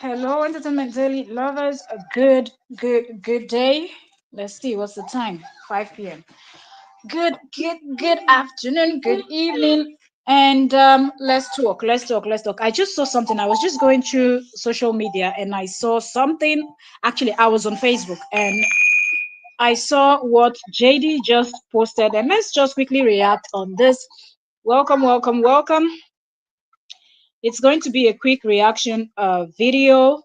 Hello, Entertainment Daily lovers. A good day. Let's see, what's the time? 5 p.m. Good afternoon, good evening. And let's talk. I just saw something. I was just going through social media and I saw something. Actually, I was on Facebook and I saw what JD just posted. And let's just quickly react on this. Welcome. It's going to be a quick reaction video.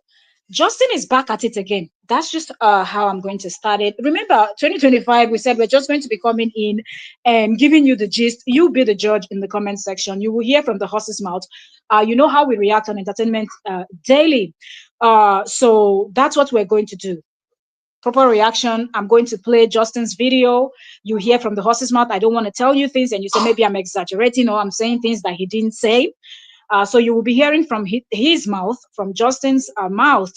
Justin is back at it again. That's just how I'm going to start it. Remember, 2025, we said we're just going to be coming in and giving you the gist. You be the judge in the comment section. You will hear from the horse's mouth. You know how we react on Entertainment Daily. So that's what we're going to do. Proper reaction. I'm going to play Justin's video. You hear from the horse's mouth. I don't want to tell you things and you say maybe I'm exaggerating or I'm saying things that he didn't say. So you will be hearing from his mouth, from Justin's mouth.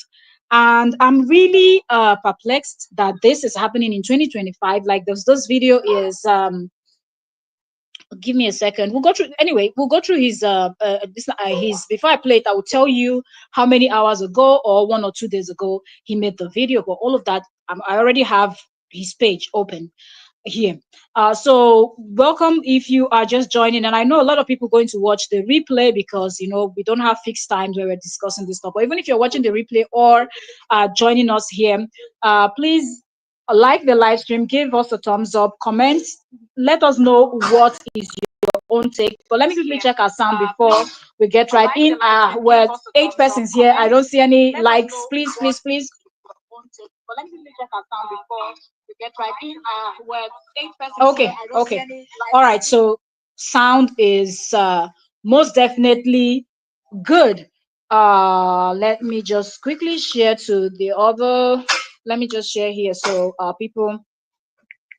And I'm really perplexed that this is happening in 2025. Like this video is, give me a second. We'll go through his, before I play it, I will tell you how many hours ago or 1 or 2 days ago he made the video. But all of that, I already have his page open here. So welcome if you are just joining, and I know a lot of people going to watch the replay because we don't have fixed times where we're discussing this stuff. But even if you're watching the replay or joining us here, please like the live stream, give us a thumbs up, comment, let us know what is your own take. But let me quickly check our sound before we get right in. We're 8 persons here. I don't see any likes. Please. But let me quickly check our sound before we get right in. We're 8 persons. Okay. All right. So sound is most definitely good. Let me just quickly share to the other. Let me just share here so people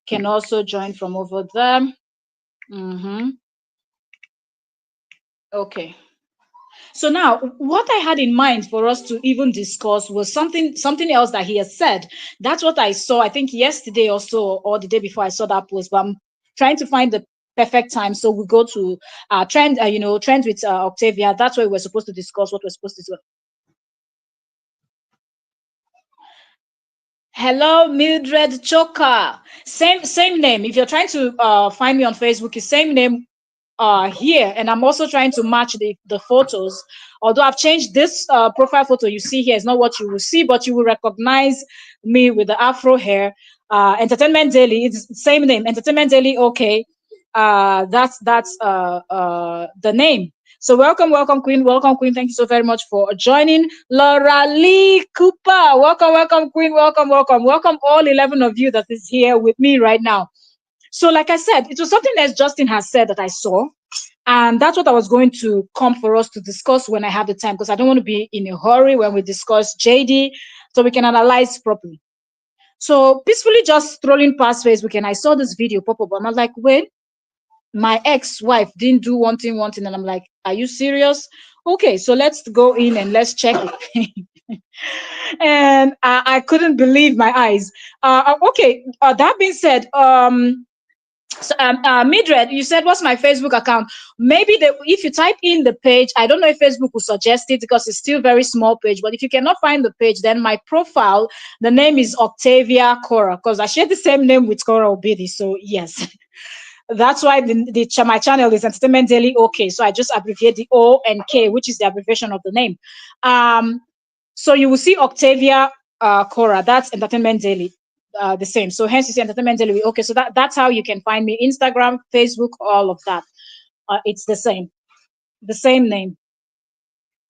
can also join from over there. Okay. So now, what I had in mind for us to even discuss was something else that he has said. That's what I saw. I think yesterday or so, or the day before I saw that post. But I'm trying to find the perfect time. So we go to trend. Trend with Octavia. That's where we're supposed to discuss what we're supposed to do. Hello, Mildred Choka. Same name. If you're trying to find me on Facebook, it's same name here, and I'm also trying to match the photos. Although I've changed this profile photo you see here is not what you will see, but you will recognize me with the afro hair. Entertainment Daily, it's the same name. Entertainment Daily. Okay, that's the name. So welcome, Queen. Welcome, Queen. Thank you so very much for joining. Laura Lee Cooper. Welcome, Queen. Welcome, all 11 of you that is here with me right now. So, like I said, it was something else Justin has said that I saw. And that's what I was going to come for us to discuss when I have the time, because I don't want to be in a hurry when we discuss JD, so we can analyze properly. So, peacefully just strolling past Facebook, and I saw this video pop up. And I was like, wait, my ex-wife didn't do one thing. And I'm like, are you serious? Okay, so let's go in and let's check it. And I couldn't believe my eyes. Okay, that being said, so, Mildred, you said, what's my Facebook account? Maybe if you type in the page, I don't know if Facebook will suggest it because it's still very small page. But if you cannot find the page, then my profile, the name is Octavia Korra, because I share the same name with Korra Obidi. So yes, that's why my channel is Entertainment Daily. Okay, so I just abbreviate the O and K, which is the abbreviation of the name. So you will see Octavia Korra. That's Entertainment Daily. The same. So hence you see Entertainment Daily. Okay, so that's how you can find me. Instagram, Facebook, all of that. It's the same name.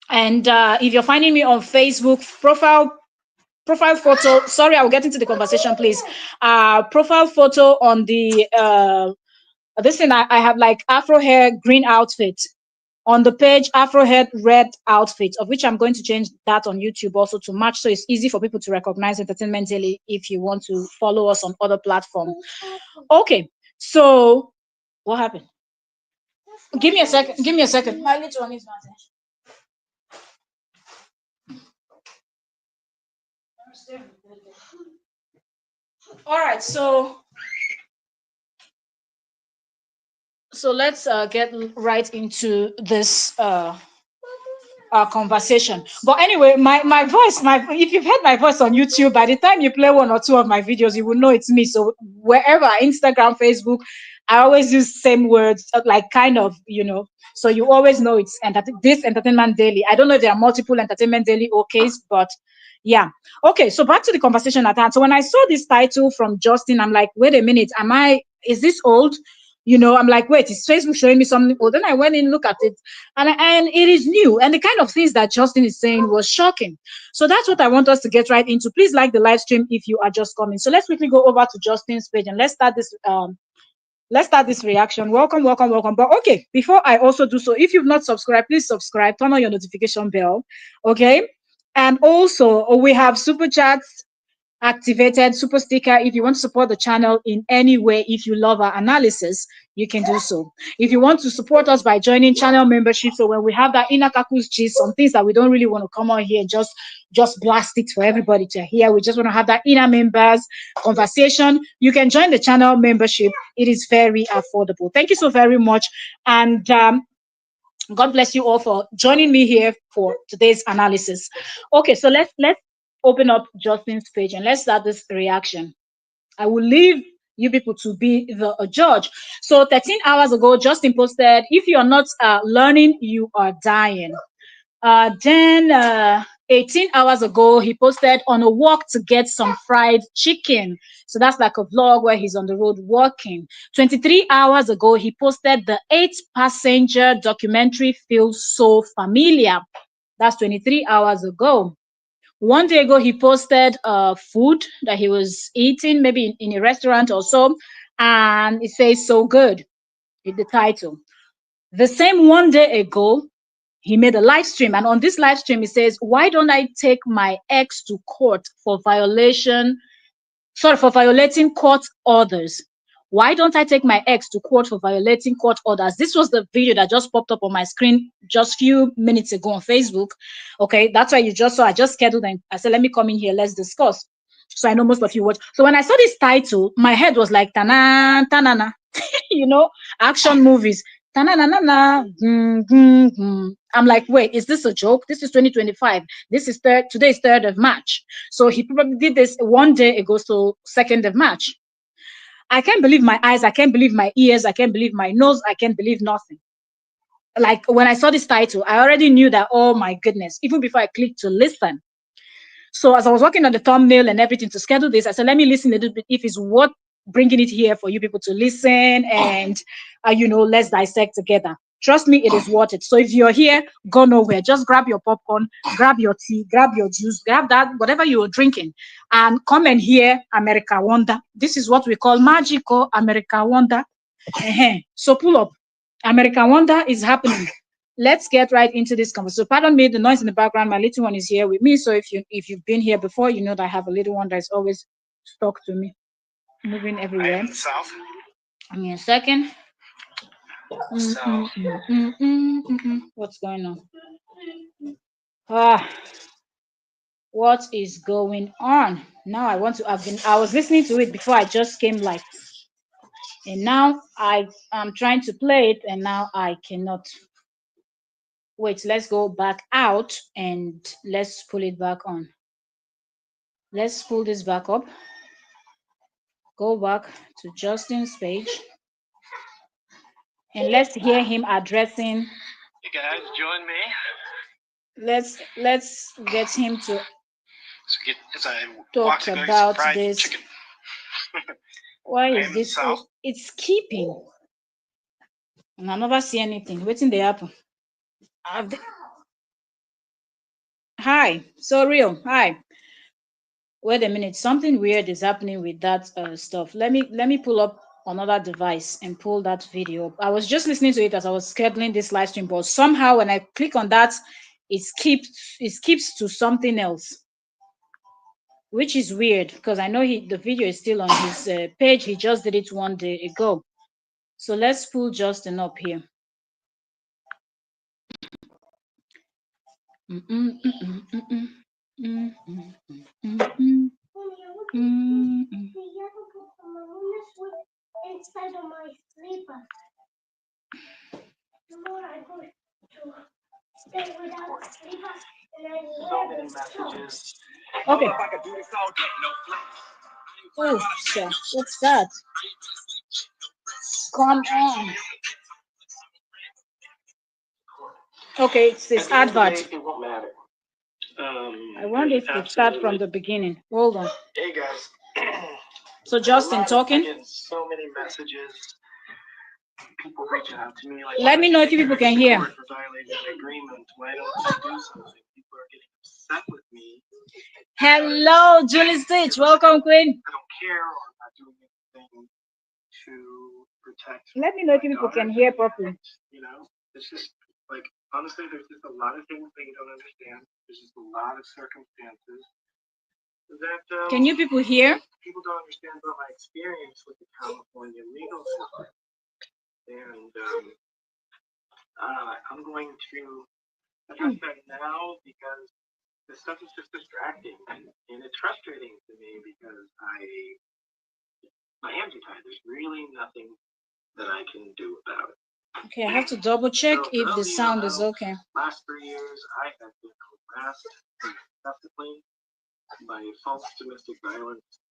And if you're finding me on Facebook, profile photo. Sorry, I will get into the conversation, please. Profile photo on the this thing. I have like Afro hair, green outfit. On the page, Afro head, red outfit, of which I'm going to change that on YouTube also to match, so it's easy for people to recognize Entertainment Daily if you want to follow us on other platforms. Okay, so what happened? Give me a second. My little one is not there. All right, so let's get right into this conversation. But anyway, my voice, if you've heard my voice on YouTube, by the time you play one or two of my videos, you will know it's me. So wherever, Instagram, Facebook, I always use same words, like kind of, so you always know it's this Entertainment Daily. I don't know if there are multiple Entertainment Daily OKs, but yeah. Okay, so back to the conversation at hand. So when I saw this title from Justin, I'm like, wait a minute, is this old? I'm like, wait, is Facebook showing me something old? Then I went in, look at it, and it is new. And the kind of things that Justin is saying was shocking. So that's what I want us to get right into. Please like the live stream if you are just coming. So let's quickly go over to Justin's page and let's start this reaction. Welcome, welcome, welcome. But okay, before I also do so, if you've not subscribed, please subscribe, turn on your notification bell. Okay. And also, we have super chats activated, super sticker. If you want to support the channel in any way, if you love our analysis, you can do so. If you want to support us by joining channel membership, so when we have that inner kakus gist, some things that we don't really want to come on here and just blast it for everybody to hear, we just want to have that inner members conversation, you can join the channel membership. It is very affordable. Thank you so very much. And God bless you all for joining me here for today's analysis. Okay, so let's open up Justin's page and let's start this reaction. I will leave you people to be the judge. So 13 hours ago, Justin posted, if you are not learning, you are dying. Then 18 hours ago, he posted on a walk to get some fried chicken. So that's like a vlog where he's on the road walking. 23 hours ago, he posted the 8-passenger documentary feels so familiar. That's 23 hours ago. One day ago, he posted food that he was eating, maybe in a restaurant or so, and it says so good in the title. The same one day ago, he made a live stream, and on this live stream, he says, why don't I take my ex to court for violating court orders? Why don't I take my ex to court for violating court orders? This was the video that just popped up on my screen just few minutes ago on Facebook. Okay, that's why you just saw. I just scheduled and I said, let me come in here, let's discuss. So I know most of you watch. So when I saw this title, my head was like, ta-na, ta-na-na. Action movies. Ta-na-na-na-na. I'm like, wait, is this a joke? This is 2025. Today is 3rd of March. So he probably did this one day ago, so 2nd of March. I can't believe my eyes. I can't believe my ears. I can't believe my nose. I can't believe nothing. Like when I saw this title, I already knew that, oh my goodness, even before I clicked to listen. So as I was working on the thumbnail and everything to schedule this, I said, let me listen a little bit if it's worth bringing it here for you people to listen and, let's dissect together. Trust me, it is worth it. So if you're here, go nowhere. Just grab your popcorn, grab your tea, grab your juice, grab that, whatever you're drinking, and come and hear America Wonder. This is what we call magical America Wonder. So pull up. America Wonder is happening. Let's get right into this conversation. So pardon me, the noise in the background. My little one is here with me. So if you've been here before, you know that I have a little one that is always stuck to me, moving everywhere. South. Give me a second. What's going on? What is going on? Now I was listening to it before I just came live. And now I'm trying to play it and now I cannot. Wait, let's go back out and let's pull it back on. Let's pull this back up. Go back to Justin's page. And let's hear him addressing. You guys join me. Let's get him to talk about this. Why is this? Oh, it's keeping. And I never see anything. Waiting the happen. Hi, so real. Hi. Wait a minute. Something weird is happening with that stuff. Let me pull up another device and pull that video up. I was just listening to it as I was scheduling this live stream, but somehow when I click on that, it skips to something else, which is weird because I know the video is still on his page. He just did it one day ago. So let's pull Justin up here. Inside of my sleeper. Tomorrow I go to So many messages. Okay. Oh, shit. What's that? Come on. Okay, it's At this the end of the day, advert. it won't matter. I wonder if we start from the beginning. Hold on. Hey guys. So Justin I talking. get so many messages. People reaching out to me like, Let me know if you people can hear. for violating an agreement. Why don't you do something? People are getting upset with me. Hello, Julie Stitch. Welcome, Queen. I don't care, or I'm not doing anything to protect. Let me know if you people can hear properly. You know, it's just like honestly, there's just a lot of things that you don't understand. There's just a lot of circumstances that Can you people hear? people don't understand about my experience with the California legal system. And I'm going to address that now because this stuff is just distracting and it's frustrating to me because my hands are tied. There's really nothing that I can do about it. Okay, I have to double check So, if the sound is okay. Last 3 years, I have been harassed excessively by false domestic violence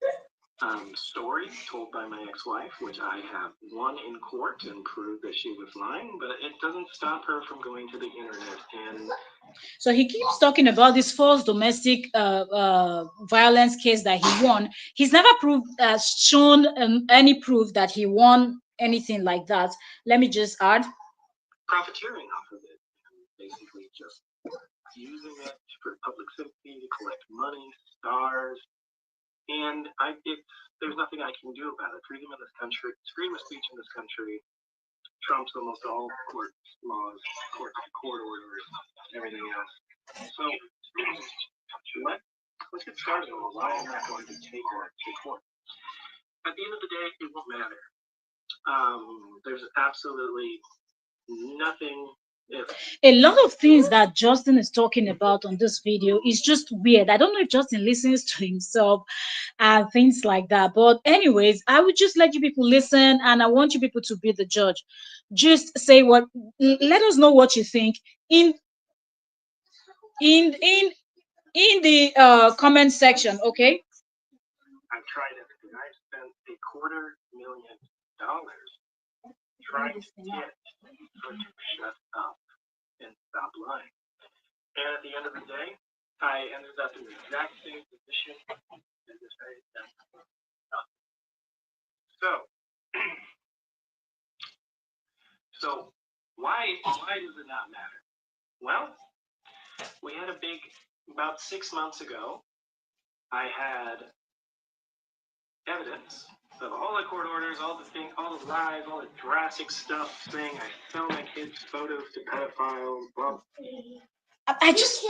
story told by my ex-wife, which I have won in court and proved that she was lying, but it doesn't stop her from going to the internet. And so he keeps talking about this false domestic violence case that he won. He's never shown any proof that he won anything like that. Let me just add. Profiteering off of it, and basically just using it for public sympathy to collect money, stars, and there's nothing I can do about it. Freedom in this country, freedom of speech in this country trumps almost all court laws, court orders, everything else. So let's get started on why I'm not going to take her to court. At the end of the day, it won't matter. There's absolutely nothing. A lot of things that Justin is talking about on this video is just weird. I don't know if Justin listens to himself and things like that. But anyways, I would just let you people listen, and I want you people to be the judge. Just say what. Let us know what you think in in in in the comment section. Okay. I've tried everything. I've spent $250,000 trying to get her to shut up and stop lying. And at the end of the day, I ended up in the exact same position as this guy. So why does it not matter? Well, we had about 6 months ago, I had evidence of all the court orders, all the lies, all the drastic stuff saying I sell my kids' photos to pedophiles. Well, I just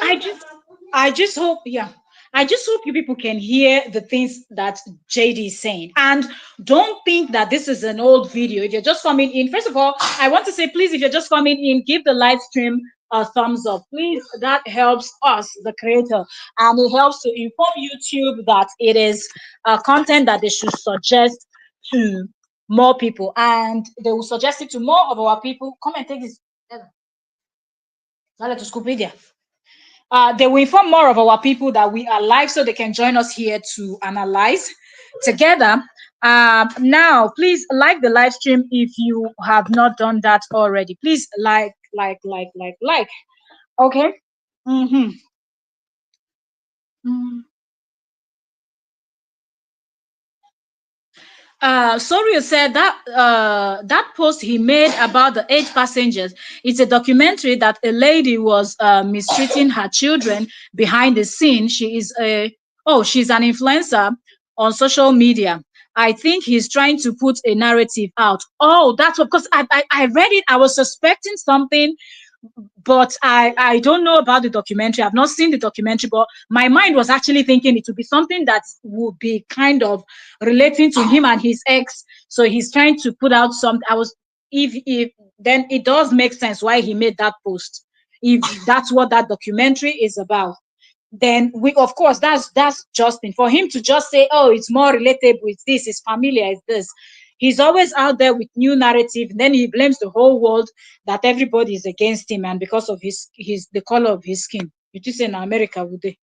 hope, yeah. I just hope you people can hear the things that JD is saying. And don't think that this is an old video. If you're just coming in, first of all, I want to say, please, if you're just coming in, give the live stream a thumbs up. Please, that helps us, the creator. And it helps to inform YouTube that it is content that they should suggest to more people. And they will suggest it to more of our people. Come and take this. They will inform more of our people that we are live so they can join us here to analyze together. Now, please like the live stream if you have not done that already. Please like. Okay. Mm-hmm. Mm. Sorio said that that post he made about the 8 passengers, it's a documentary that a lady was mistreating her children behind the scene. She's an influencer on social media. I think he's trying to put a narrative out. Oh, that's what, because I read it. I was suspecting something, but I don't know about the documentary. I've not seen the documentary, but my mind was actually thinking it would be something that would be kind of relating to him and his ex. So he's trying to put out some. If then it does make sense why he made that post. If that's what that documentary is about, then we, of course, that's Justin. For him to just say, oh, it's more relatable, it's this, it's familiar, it's this. He's always out there with new narrative. Then he blames the whole world that everybody is against him and because of the color of his skin. You just say in America, would they?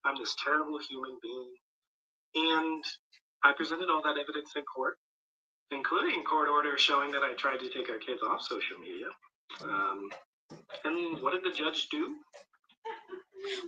I'm this terrible human being. And I presented all that evidence in court, including court orders showing that I tried to take our kids off social media. And what did the judge do?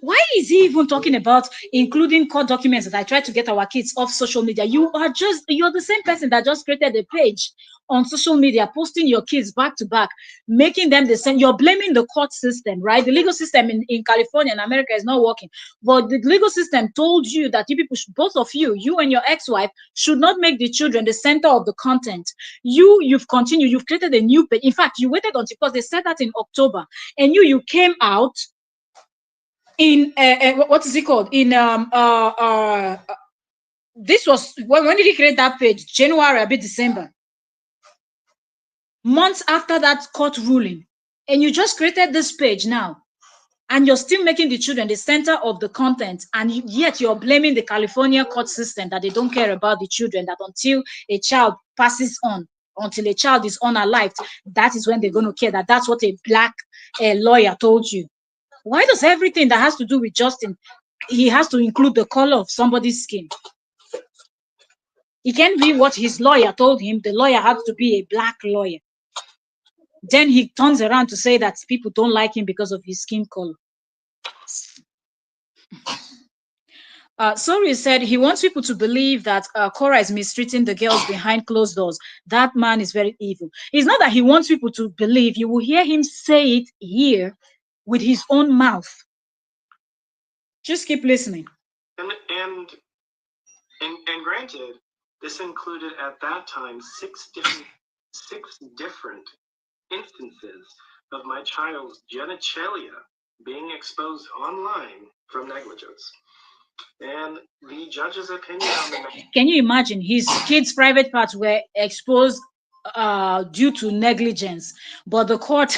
Why is he even talking about including court documents that I tried to get our kids off social media? You're the same person that just created a page on social media, posting your kids back to back, making them the same. You're blaming the court system, right? The legal system in California and America is not working. But the legal system told you that you people, both of you and your ex-wife, should not make the children the center of the content. You've continued, you've created a new page. In fact, you waited until, because they said that in October, and you came out in what is it called? In this was when did he create that page? January, a bit December. Months after that court ruling, and you just created this page now, and you're still making the children the center of the content, and yet you're blaming the California court system that they don't care about the children, that until a child passes on, until a child is unalived, that is when they're going to care, that's what a black lawyer told you. Why does everything that has to do with Justin, he has to include the color of somebody's skin? It can't be what his lawyer told him. The lawyer had to be a black lawyer. Then he turns around to say that people don't like him because of his skin color. Sori said he wants people to believe that Korra is mistreating the girls behind closed doors. That man is very evil. It's not that he wants people to believe. You will hear him say it here with his own mouth. Just keep listening. And granted, this included at that time six different instances of my child's genitalia being exposed online from negligence. And the judge's opinion on the Can you imagine his kids' private parts were exposed due to negligence, but the court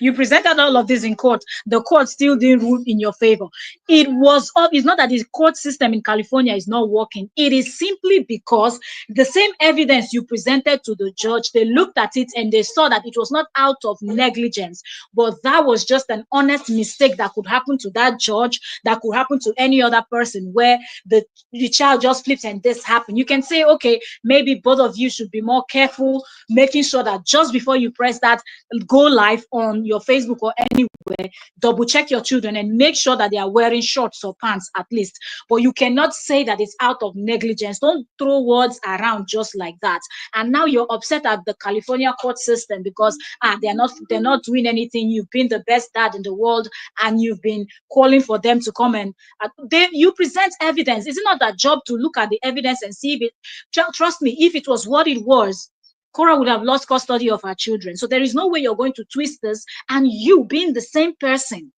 you presented all of this in court, the court still didn't rule in your favor. It's not that the court system in California is not working. It is simply because the same evidence you presented to the judge, they looked at it and they saw that it was not out of negligence, but that was just an honest mistake that could happen to that judge, that could happen to any other person, where the child just flips and this happened. You can say, okay, maybe both of you should be more careful, making sure that just before you press that go live on your Facebook or anywhere, double check your children and make sure that they are wearing shorts or pants at least. But you cannot say that it's out of negligence. Don't throw words around just like that. And now you're upset at the California court system because they're not doing anything. You've been the best dad in the world and you've been calling for them to come and you present evidence. Is it not that job to look at the evidence and see if it? Trust me, if it was what it was, Korra would have lost custody of her children. So there is no way you're going to twist this, and you being the same person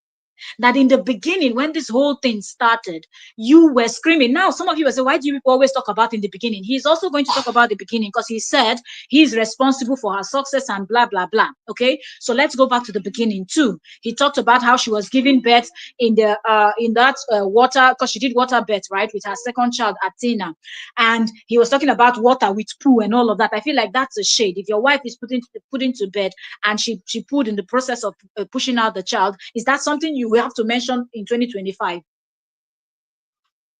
that in the beginning, when this whole thing started, you were screaming. Now, some of you will say, why do you always talk about in the beginning? He's also going to talk about the beginning because he said he's responsible for her success and blah, blah, blah. Okay, so let's go back to the beginning too. He talked about how she was giving birth in that water, because she did water birth, right, with her second child, Athena. And he was talking about water with poo and all of that. I feel like that's a shade. If your wife is put into bed and she put in the process of pushing out the child, is that something you will have to mention in 2025?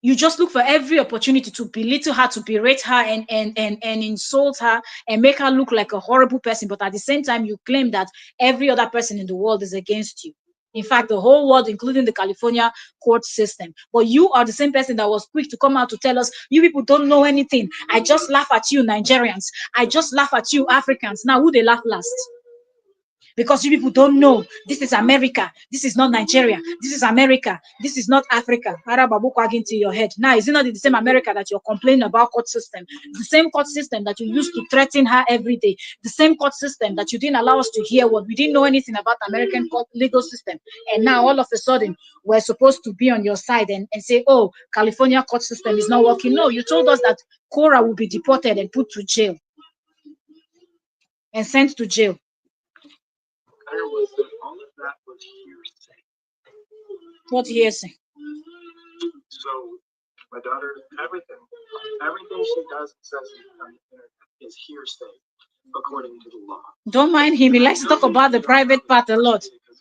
You just look for every opportunity to belittle her, to berate her and insult her and make her look like a horrible person. But at the same time, you claim that every other person in the world is against you. In fact, the whole world, including the California court system. But you are the same person that was quick to come out to tell us, you people don't know anything. I just laugh at you, Nigerians. I just laugh at you, Africans. Now, who they laugh last? Because you people don't know. This is America. This is not Nigeria. This is America. This is not Africa. Into your head. Now, is it not the same America that you're complaining about court system? The same court system that you used to threaten her every day. The same court system that you didn't allow us to hear what we didn't know anything about American court legal system. And now all of a sudden, we're supposed to be on your side and say, oh, California court system is not working. No, you told us that Korra will be deported and put to jail and sent to jail. Was that all of that was hearsay. What hearsay? So my daughter, everything Anything she does and says on the internet is hearsay, according to the law. Don't mind him. He likes to talk about the private part a lot. Because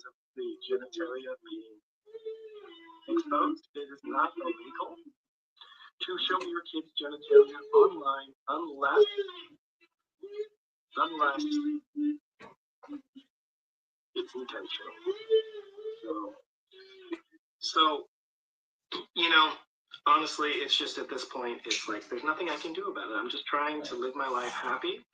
of the genitalia being exposed, it is not illegal to show your kids' genitalia online unless it's intentional. So, honestly, it's just at this point, it's like there's nothing I can do about it. I'm just trying to live my life happy.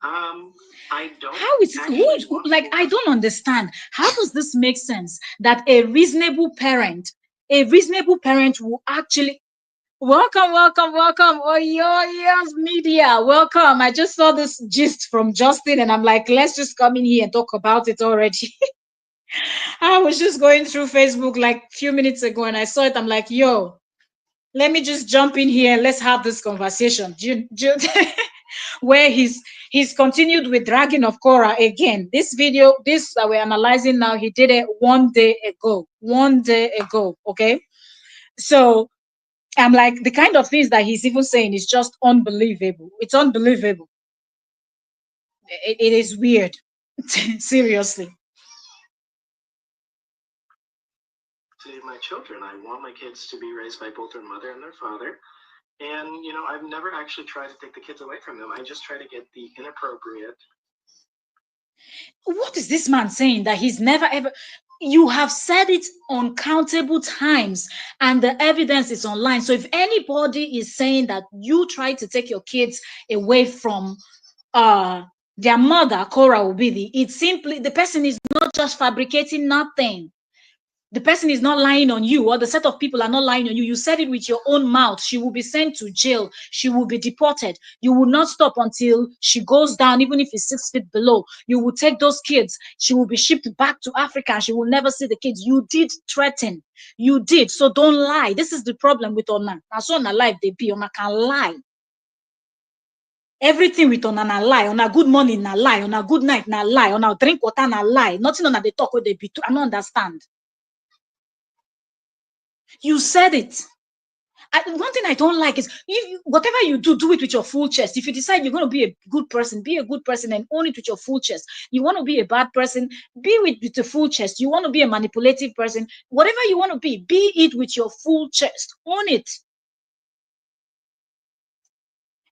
I don't. How is it? Like, I don't understand. How does this make sense that a reasonable parent will actually welcome. Oh, yes, media, welcome. I just saw this gist from Justin, and I'm like, let's just come in here and talk about it already. I was just going through Facebook like a few minutes ago, and I saw it. I'm like, yo, let me just jump in here and let's have this conversation. Where he's continued with dragging of Korra again. This video, this that we're analyzing now, he did it 1 day ago. 1 day ago. Okay. So I'm like, the kind of things that he's even saying is just unbelievable. It's unbelievable. It is weird. Seriously. To my children, I want my kids to be raised by both their mother and their father. And, I've never actually tried to take the kids away from them. I just try to get the inappropriate. What is this man saying that he's never ever? You have said it uncountable times, and the evidence is online. So if anybody is saying that you try to take your kids away from their mother, Korra Obidi, it's simply the person is not just fabricating nothing. The person is not lying on you, or the set of people are not lying on you. You said it with your own mouth. She will be sent to jail. She will be deported. You will not stop until she goes down, even if it's 6 feet below. You will take those kids. She will be shipped back to Africa. She will never see the kids. You did threaten. You did. So don't lie. This is the problem with Ona. That's on a life they be. Ona can lie. Everything with Ona na lie. On a good morning na lie. On a good night na lie. On a drink water na lie. Nothing on a they talk where they be. I don't understand. You said it. One thing I don't like is whatever you do, do it with your full chest. If you decide you're going to be a good person, be a good person and own it with your full chest. You want to be a bad person, be with the full chest. You want to be a manipulative person, whatever you want to be it with your full chest. Own it.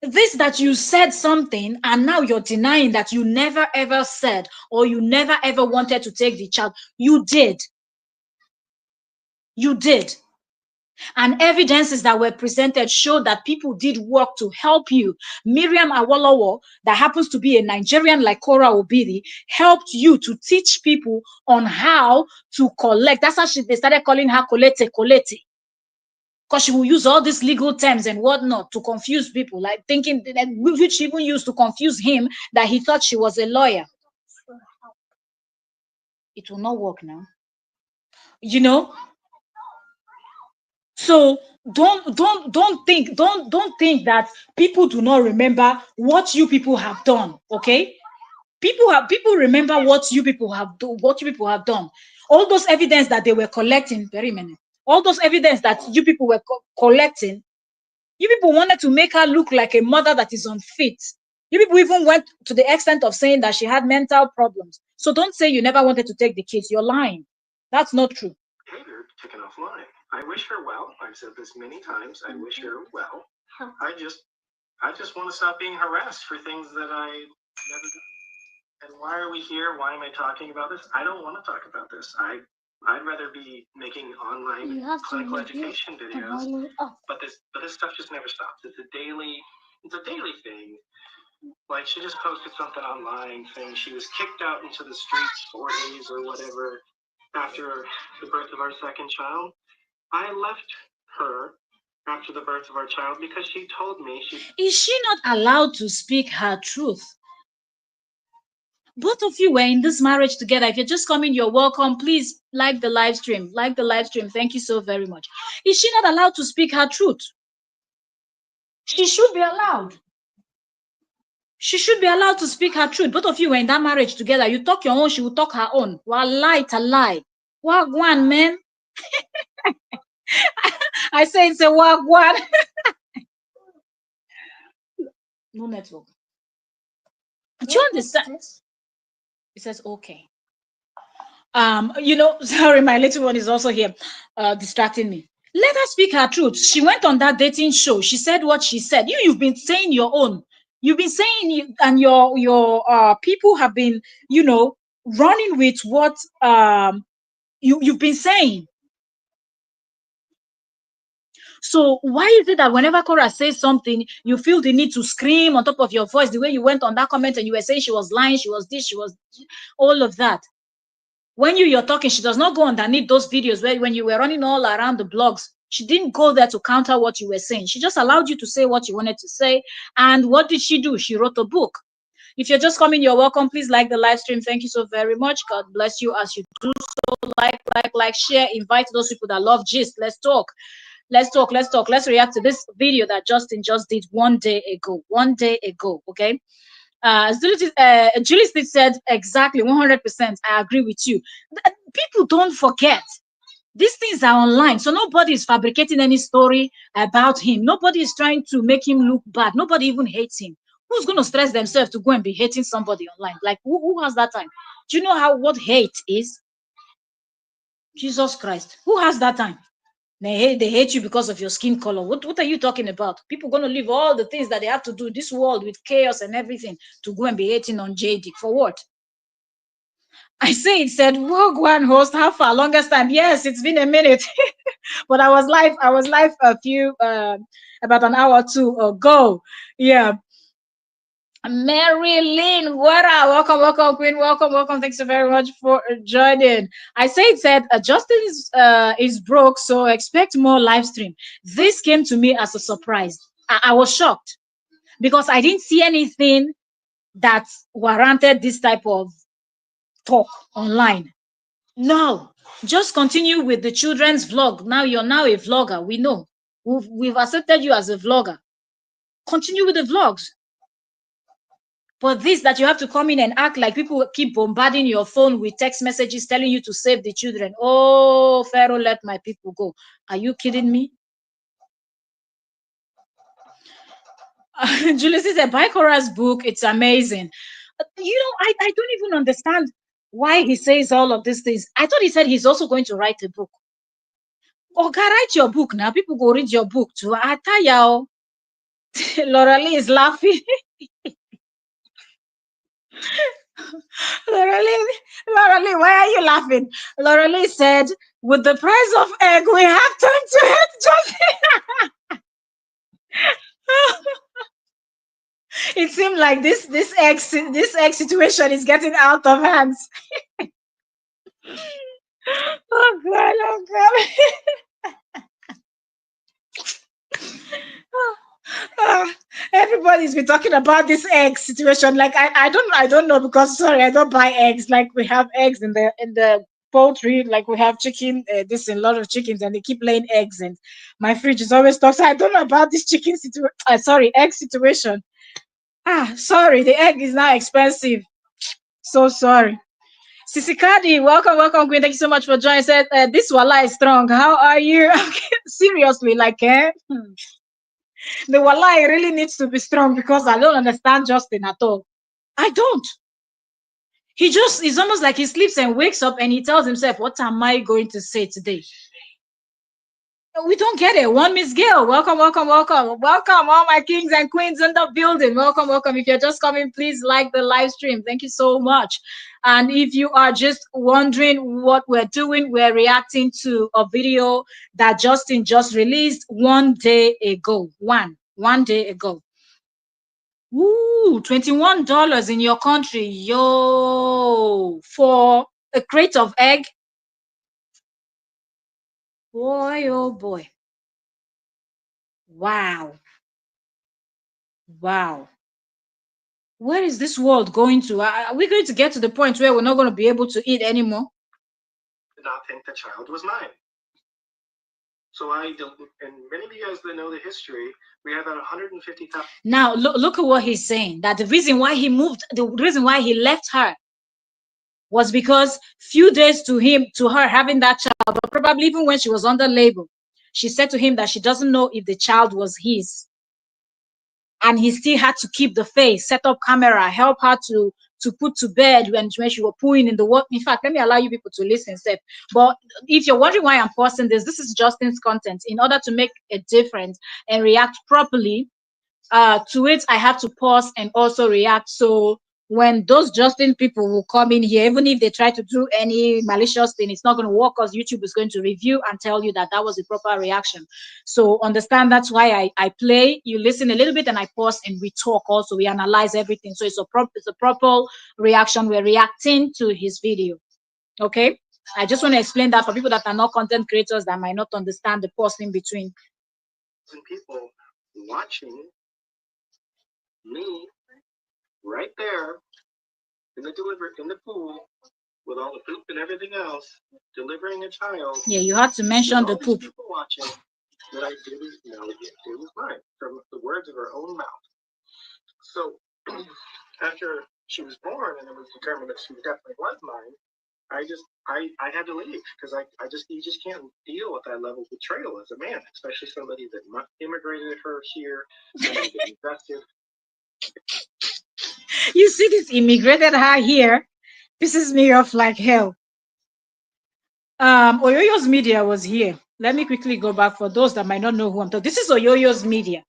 This that you said something and now you're denying that you never ever said or you never ever wanted to take the child. You did. You did. And evidences that were presented showed that people did work to help you. Miriam Awolowo, that happens to be a Nigerian like Korra Obidi, helped you to teach people on how to collect. That's how they started calling her Colete. Because she will use all these legal terms and whatnot to confuse people, like thinking, which she even used to confuse him, that he thought she was a lawyer. It will not work now. So don't think that people do not remember what you people have done. Okay, people remember what you people have done. All those evidence that they were collecting, all those evidence that you people were collecting, you people wanted to make her look like a mother that is unfit. You people even went to the extent of saying that she had mental problems. So don't say you never wanted to take the kids. You're lying. That's not true. Hey, they're taken offline. I wish her well. I've said this many times. I wish her well. I just want to stop being harassed for things that I never done. And why are we here? Why am I talking about this? I don't want to talk about this. I'd rather be making online clinical education videos. But this stuff just never stops. It's a daily thing. Like, she just posted something online saying she was kicked out into the streets 4 days or whatever after the birth of our second child. I left her after the birth of our child because she told me Is she not allowed to speak her truth? Both of you were in this marriage together. If you're just coming, you're welcome. Please like the live stream. Like the live stream. Thank you so very much. Is she not allowed to speak her truth? She should be allowed. She should be allowed to speak her truth. Both of you were in that marriage together. You talk your own, she will talk her own. Well, lie to lie. What one, man? I say it's a work one. No network. Do you understand? It says okay. Sorry, my little one is also here, distracting me. Let her speak her truth. She went on that dating show. She said what she said. You've been saying your own. You've been saying, and your people have been, running with what you've been saying. So why is it that whenever Korra says something, you feel the need to scream on top of your voice, the way you went on that comment and you were saying she was lying, she was this, she was all of that? When you're talking, she does not go underneath those videos where when you were running all around the blogs, she didn't go there to counter what you were saying. She just allowed you to say what you wanted to say. And what did she do? She wrote a book. If you're just coming, you're welcome. Please like the live stream. Thank you so very much. God bless you as you do so. Like, share, invite those people that love gist. Let's talk. Let's talk. Let's react to this video that Justin just did 1 day ago. 1 day ago, okay? Julie said exactly 100%. I agree with you. People don't forget. These things are online, so nobody is fabricating any story about him. Nobody is trying to make him look bad. Nobody even hates him. Who's going to stress themselves to go and be hating somebody online? Like, who has that time? Do you know what hate is? Jesus Christ. Who has that time? They hate you because of your skin color. What are you talking about? People going to leave all the things that they have to do in this world with chaos and everything to go and be hating on JD. For what? I say it said, Wogue One host, how far? Longest time? Yes, it's been a minute. But I was live a few about an hour or two ago. Yeah. Mary Lynn, what up? Welcome, Queen. Welcome. Thanks so very much for joining. I say it said Justin is broke, so expect more live stream. This came to me as a surprise. I was shocked because I didn't see anything that warranted this type of talk online. No, just continue with the children's vlog. Now you're now a vlogger. We know. We've accepted you as a vlogger. Continue with the vlogs. But this that you have to come in and act like people keep bombarding your phone with text messages telling you to save the children. Oh, Pharaoh, let my people go. Are you kidding me? Julius said, buy Korra's book. It's amazing. I don't even understand why he says all of these things. I thought he said he's also going to write a book. Okay, write your book now. People go read your book too. I tell you, Laura Lee is laughing. Laura Lee, why are you laughing? Laura Lee said, with the price of egg, we have time to hate Johnny. It seemed like this egg situation is getting out of hands. Oh God. Everybody's been talking about this egg situation. Like I don't know, because sorry, I don't buy eggs. Like we have eggs in the poultry, like we have chicken, this and a lot of chickens, and they keep laying eggs, and my fridge is always stocked. So I don't know about this chicken situation. Egg situation. Sorry, the egg is now expensive. So sorry. Sisikadi, welcome, Queen. Thank you so much for joining. Said this wala is strong. How are you? Seriously, like the wallahi really needs to be strong, because I don't understand Justin at all. I don't. It's almost like he sleeps and wakes up and he tells himself, what am I going to say today? We don't get it. One Miss Gail, welcome, all my kings and queens in the building. Welcome. If you're just coming, please like the live stream. Thank you so much. And if you are just wondering what we're doing, we're reacting to a video that Justin just released 1 day ago. One day ago. Ooh, $21 in your country, yo, for a crate of egg. Boy, oh boy. Wow. Where is this world going to? Are we going to get to the point where we're not going to be able to eat anymore? Did not think the child was mine. So I don't, and many of you guys that know the history, we have about 150,000. Now look at what he's saying. That the reason why he moved, the reason why he left her, was because few days to her having that child, but probably even when she was under labor, she said to him that she doesn't know if the child was his, and he still had to keep the face, set up camera, help her to put to bed when she was pooing in the water. In fact, let me allow you people to listen, Seth. But if you're wondering why I'm posting this is Justin's content. In order to make a difference and react properly to it, I have to pause and also react. So when those Justin people will come in here, even if they try to do any malicious thing, it's not going to work, because YouTube is going to review and tell you that that was the proper reaction. So understand that's why I play, you listen a little bit, and I pause and we talk also. We analyze everything. So it's a proper reaction. We're reacting to his video. Okay? I just want to explain that for people that are not content creators that might not understand the pause in between. And people watching me right there in the pool with all the poop and everything else, delivering a child. Yeah, you had to mention the poop. People watching that I didn't know it was mine from the words of her own mouth. So after she was born and it was determined that she definitely was mine, I had to leave, because you just can't deal with that level of betrayal as a man, especially somebody that immigrated her here and invested. You see, this immigrated her here pisses me off like hell. Oyoyo's media was here. Let me quickly go back for those that might not know who I'm talking. This is Oyoyo's media.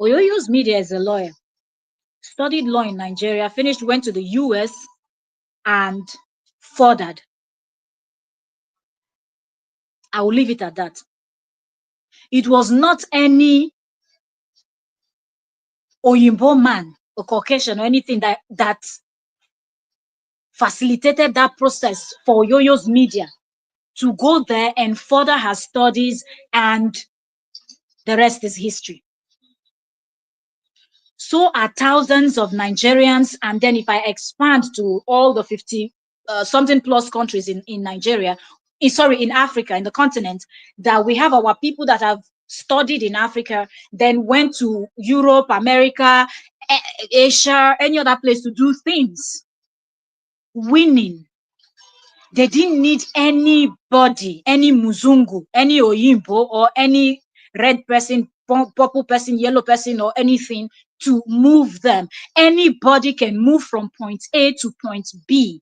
Oyoyo's media is a lawyer. Studied law in Nigeria, finished, went to the US, and furthered. I will leave it at that. It was not any Oyinbo man or Caucasian or anything that facilitated that process for Oyoyo's media to go there and further her studies, and the rest is history. So are thousands of Nigerians, and then if I expand to all the 50 something plus countries in Nigeria, in Africa, in the continent, that we have our people that have studied in Africa, then went to Europe, America, Asia, any other place to do things, winning. They didn't need anybody, any Muzungu, any Oyimbo, or any red person, purple person, yellow person, or anything to move them. Anybody can move from point A to point B.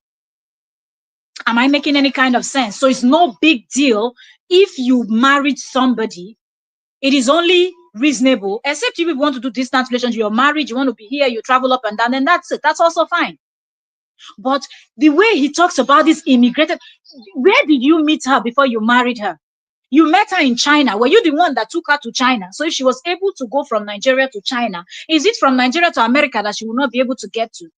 Am I making any kind of sense? So it's no big deal if you married somebody. It is only reasonable, except if you want to do distance relationship, you're married, you want to be here, you travel up and down, and that's it. That's also fine. But the way he talks about this immigrated, where did you meet her before you married her? You met her in China. Were you the one that took her to China? So if she was able to go from Nigeria to China, is it from Nigeria to America that she will not be able to get to?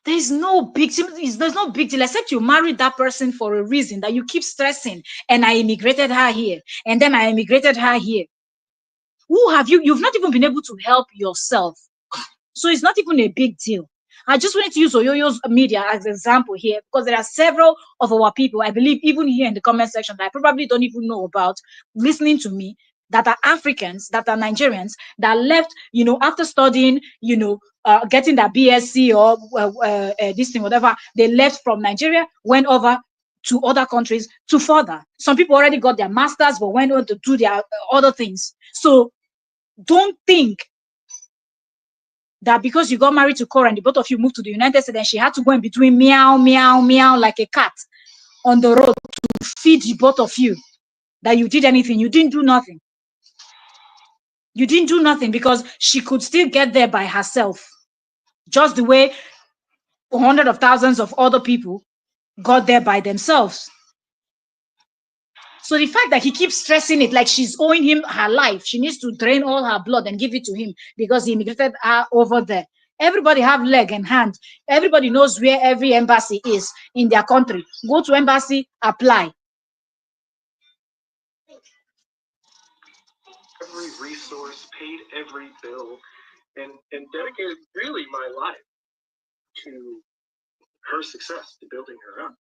There's no big deal, except you married that person for a reason that you keep stressing. And I immigrated her here, and then I immigrated her here. Who have you? You've not even been able to help yourself. So it's not even a big deal. I just wanted to use Oyoyo's media as an example here, because there are several of our people, I believe, even here in the comment section, that I probably don't even know about, listening to me, that are Africans, that are Nigerians, that left, after studying, getting their BSc or this thing, whatever, they left from Nigeria, went over to other countries to further. Some people already got their masters, but went on to do their other things. So don't think that because you got married to Korra and the both of you moved to the United States, and she had to go in between meow, meow, meow like a cat on the road to feed the both of you, that you did anything. You didn't do nothing. You didn't do nothing, because she could still get there by herself, just the way hundreds of thousands of other people got there by themselves. So the fact that he keeps stressing it like she's owing him her life, she needs to drain all her blood and give it to him because he immigrated her over there. Everybody have leg and hand. Everybody knows where every embassy is in their country. Go to embassy, apply. Every resource, paid every bill, and dedicated really my life to her success, to building her up.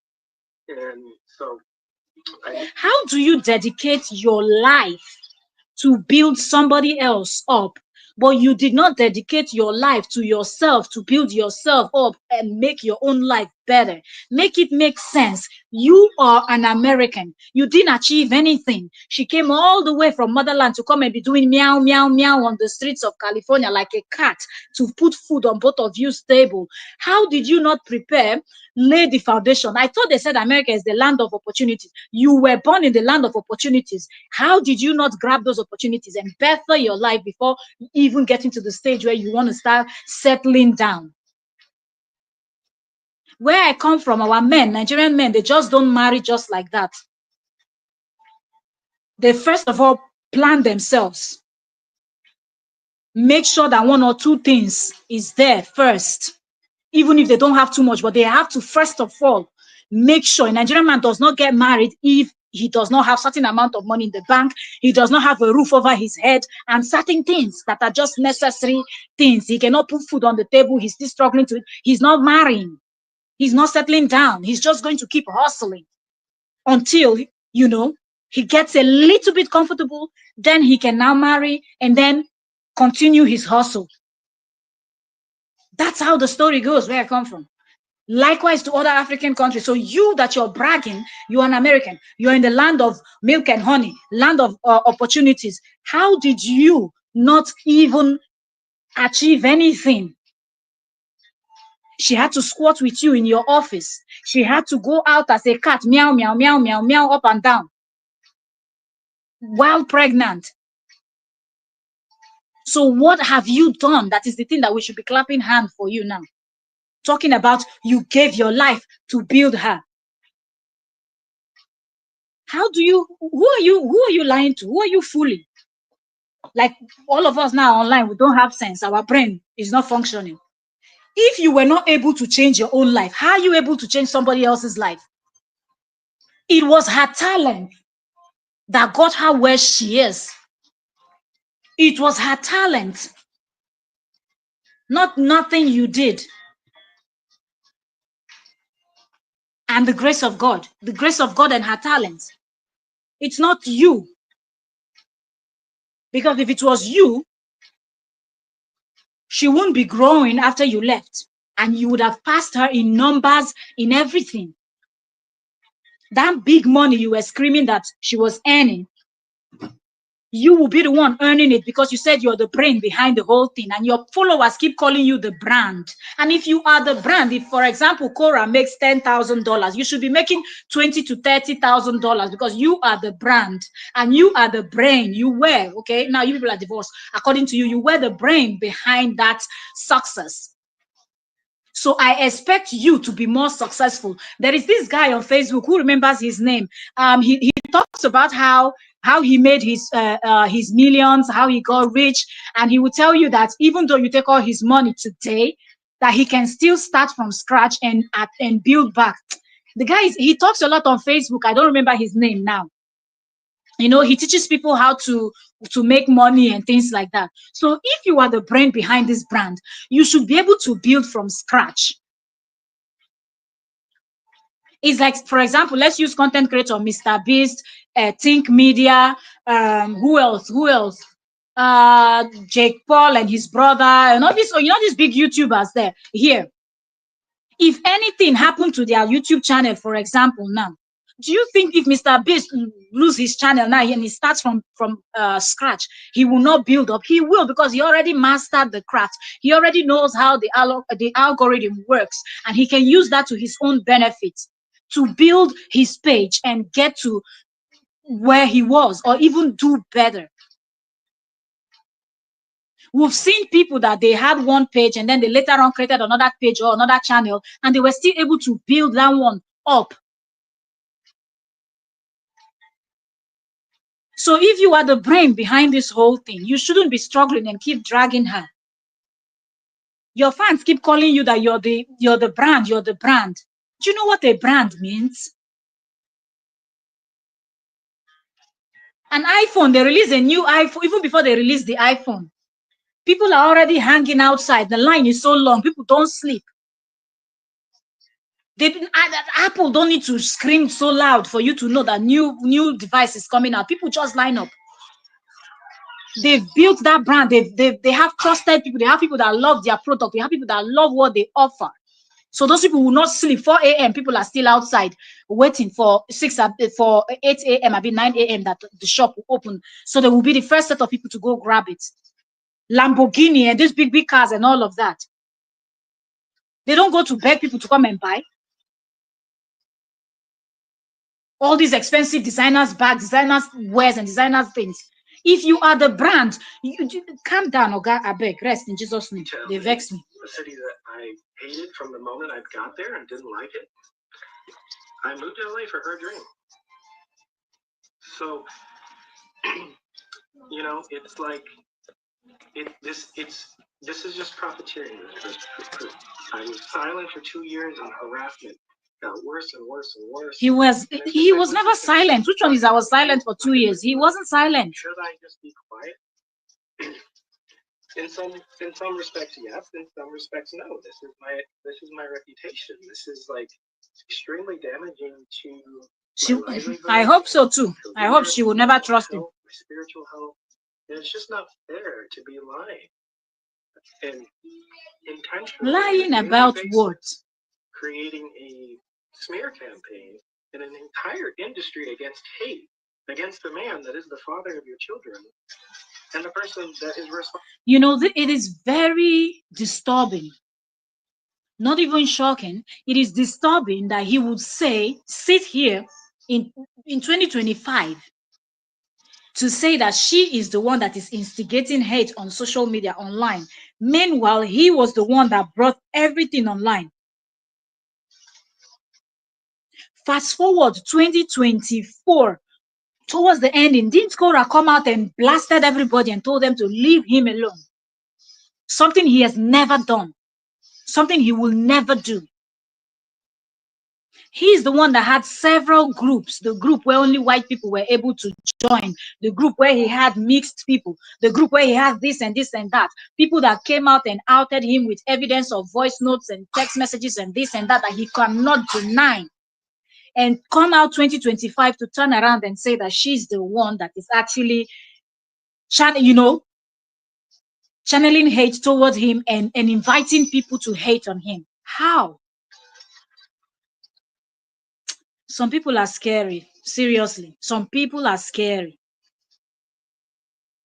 And so how do you dedicate your life to build somebody else up, but you did not dedicate your life to yourself to build yourself up and make your own life better. Make it make sense. You are an American. You didn't achieve anything. She came all the way from motherland to come and be doing meow, meow, meow on the streets of California like a cat to put food on both of you's table. How did you not prepare, lay the foundation? I thought they said America is the land of opportunities. You were born in the land of opportunities. How did you not grab those opportunities and better your life before even getting to the stage where you want to start settling down? Where I come from, our men, Nigerian men, they just don't marry just like that. They first of all plan themselves. Make sure that one or two things is there first, even if they don't have too much, but they have to first of all make sure a Nigerian man does not get married if he does not have certain amount of money in the bank, he does not have a roof over his head, and certain things that are just necessary things. He cannot put food on the table, he's still struggling to, he's not marrying. He's not settling down. He's just going to keep hustling until, he gets a little bit comfortable. Then he can now marry and then continue his hustle. That's how the story goes where I come from. Likewise to other African countries. So you that you're bragging, you're an American. You're in the land of milk and honey, land of opportunities. How did you not even achieve anything? She had to squat with you in your office. She had to go out as a cat, meow, meow, meow, meow, meow, up and down, while pregnant. So what have you done? That is the thing that we should be clapping hand for you now. Talking about you gave your life to build her. Who are you lying to? Who are you fooling? Like all of us now online, we don't have sense. Our brain is not functioning. If you were not able to change your own life, how are you able to change somebody else's life? It was her talent that got her where she is. It was her talent, not nothing you did. And the grace of God and her talent. It's not you. Because if it was you, she wouldn't be growing after you left. And you would have passed her in numbers, in everything. That big money you were screaming that she was earning, you will be the one earning it because you said you're the brain behind the whole thing, and your followers keep calling you the brand. And if you are the brand, if for example Korra makes $10,000, you should be making $20,000 to $30,000 because you are the brand and you are the brain. You were okay. Now you people are divorced. According to you, you were the brain behind that success. So I expect you to be more successful. There is this guy on Facebook who remembers his name. He talks about how he made his millions, how he got rich, and he will tell you that even though you take all his money today, that he can still start from scratch and build back. The guy he talks a lot on Facebook. I don't remember his name now. He teaches people how to make money and things like that. So if you are the brain behind this brand, you should be able to build from scratch. It's like, for example, let's use content creator Mr. Beast, Think Media, who else? Jake Paul and his brother, and all these, these big YouTubers there. Here, if anything happened to their YouTube channel, for example, now, do you think if Mr. Beast lose his channel now and he starts from scratch, he will not build up? He will, because he already mastered the craft. He already knows how the algorithm works, and he can use that to his own benefit to build his page and get to where he was, or even do better. We've seen people that they had one page and then they later on created another page or another channel, and they were still able to build that one up. So if you are the brain behind this whole thing, you shouldn't be struggling and keep dragging her. Your fans keep calling you that you're the brand, you're the brand. Do you know what a brand means? An iPhone, they release a new iPhone, even before they release the iPhone. People are already hanging outside. The line is so long, people don't sleep. Apple don't need to scream so loud for you to know that new device is coming out. People just line up. They've built that brand. They have trusted people. They have people that love their product. They have people that love what they offer. So those people will not sleep. 4 a.m. People are still outside waiting for 8 a.m. I'll be 9 a.m. that the shop will open. So they will be the first set of people to go grab it. Lamborghini and these big cars and all of that. They don't go to beg people to come and buy. All these expensive designers bags, designers wares, and designers things. If you are the brand, you calm down, Oga. I beg, rest in Jesus' name. They vex me. A city that I hated from the moment I got there and didn't like it. I moved to LA for her dream. So, you know, it's like this is just profiteering. I was silent for 2 years and harassment got worse and worse and worse. He was never silent. Which one is I was silent for 2 years? He wasn't silent. Should I just be quiet? In some respects, yes. In some respects, no. This is my reputation. This is like extremely damaging to. I hope so too. I hope she will never trust him. My spiritual health. And it's just not fair to be lying and intentionally lying about what? Creating a smear campaign in an entire industry against hate against the man that is the father of your children and the person that is responsible. You know, it is very disturbing. Not even shocking. It is disturbing that he would sit here in 2025 to say that she is the one that is instigating hate on social media online. Meanwhile, he was the one that brought everything online. Fast forward 2024, towards the ending, didn't Korra come out and blasted everybody and told them to leave him alone? Something he has never done. Something he will never do. He's the one that had several groups. The group where only white people were able to join. The group where he had mixed people. The group where he had this and this and that. People that came out and outed him with evidence of voice notes and text messages and this and that he cannot deny. And come out 2025 to turn around and say that she's the one that is actually, channeling hate towards him and inviting people to hate on him. How? Some people are scary. Seriously. Some people are scary.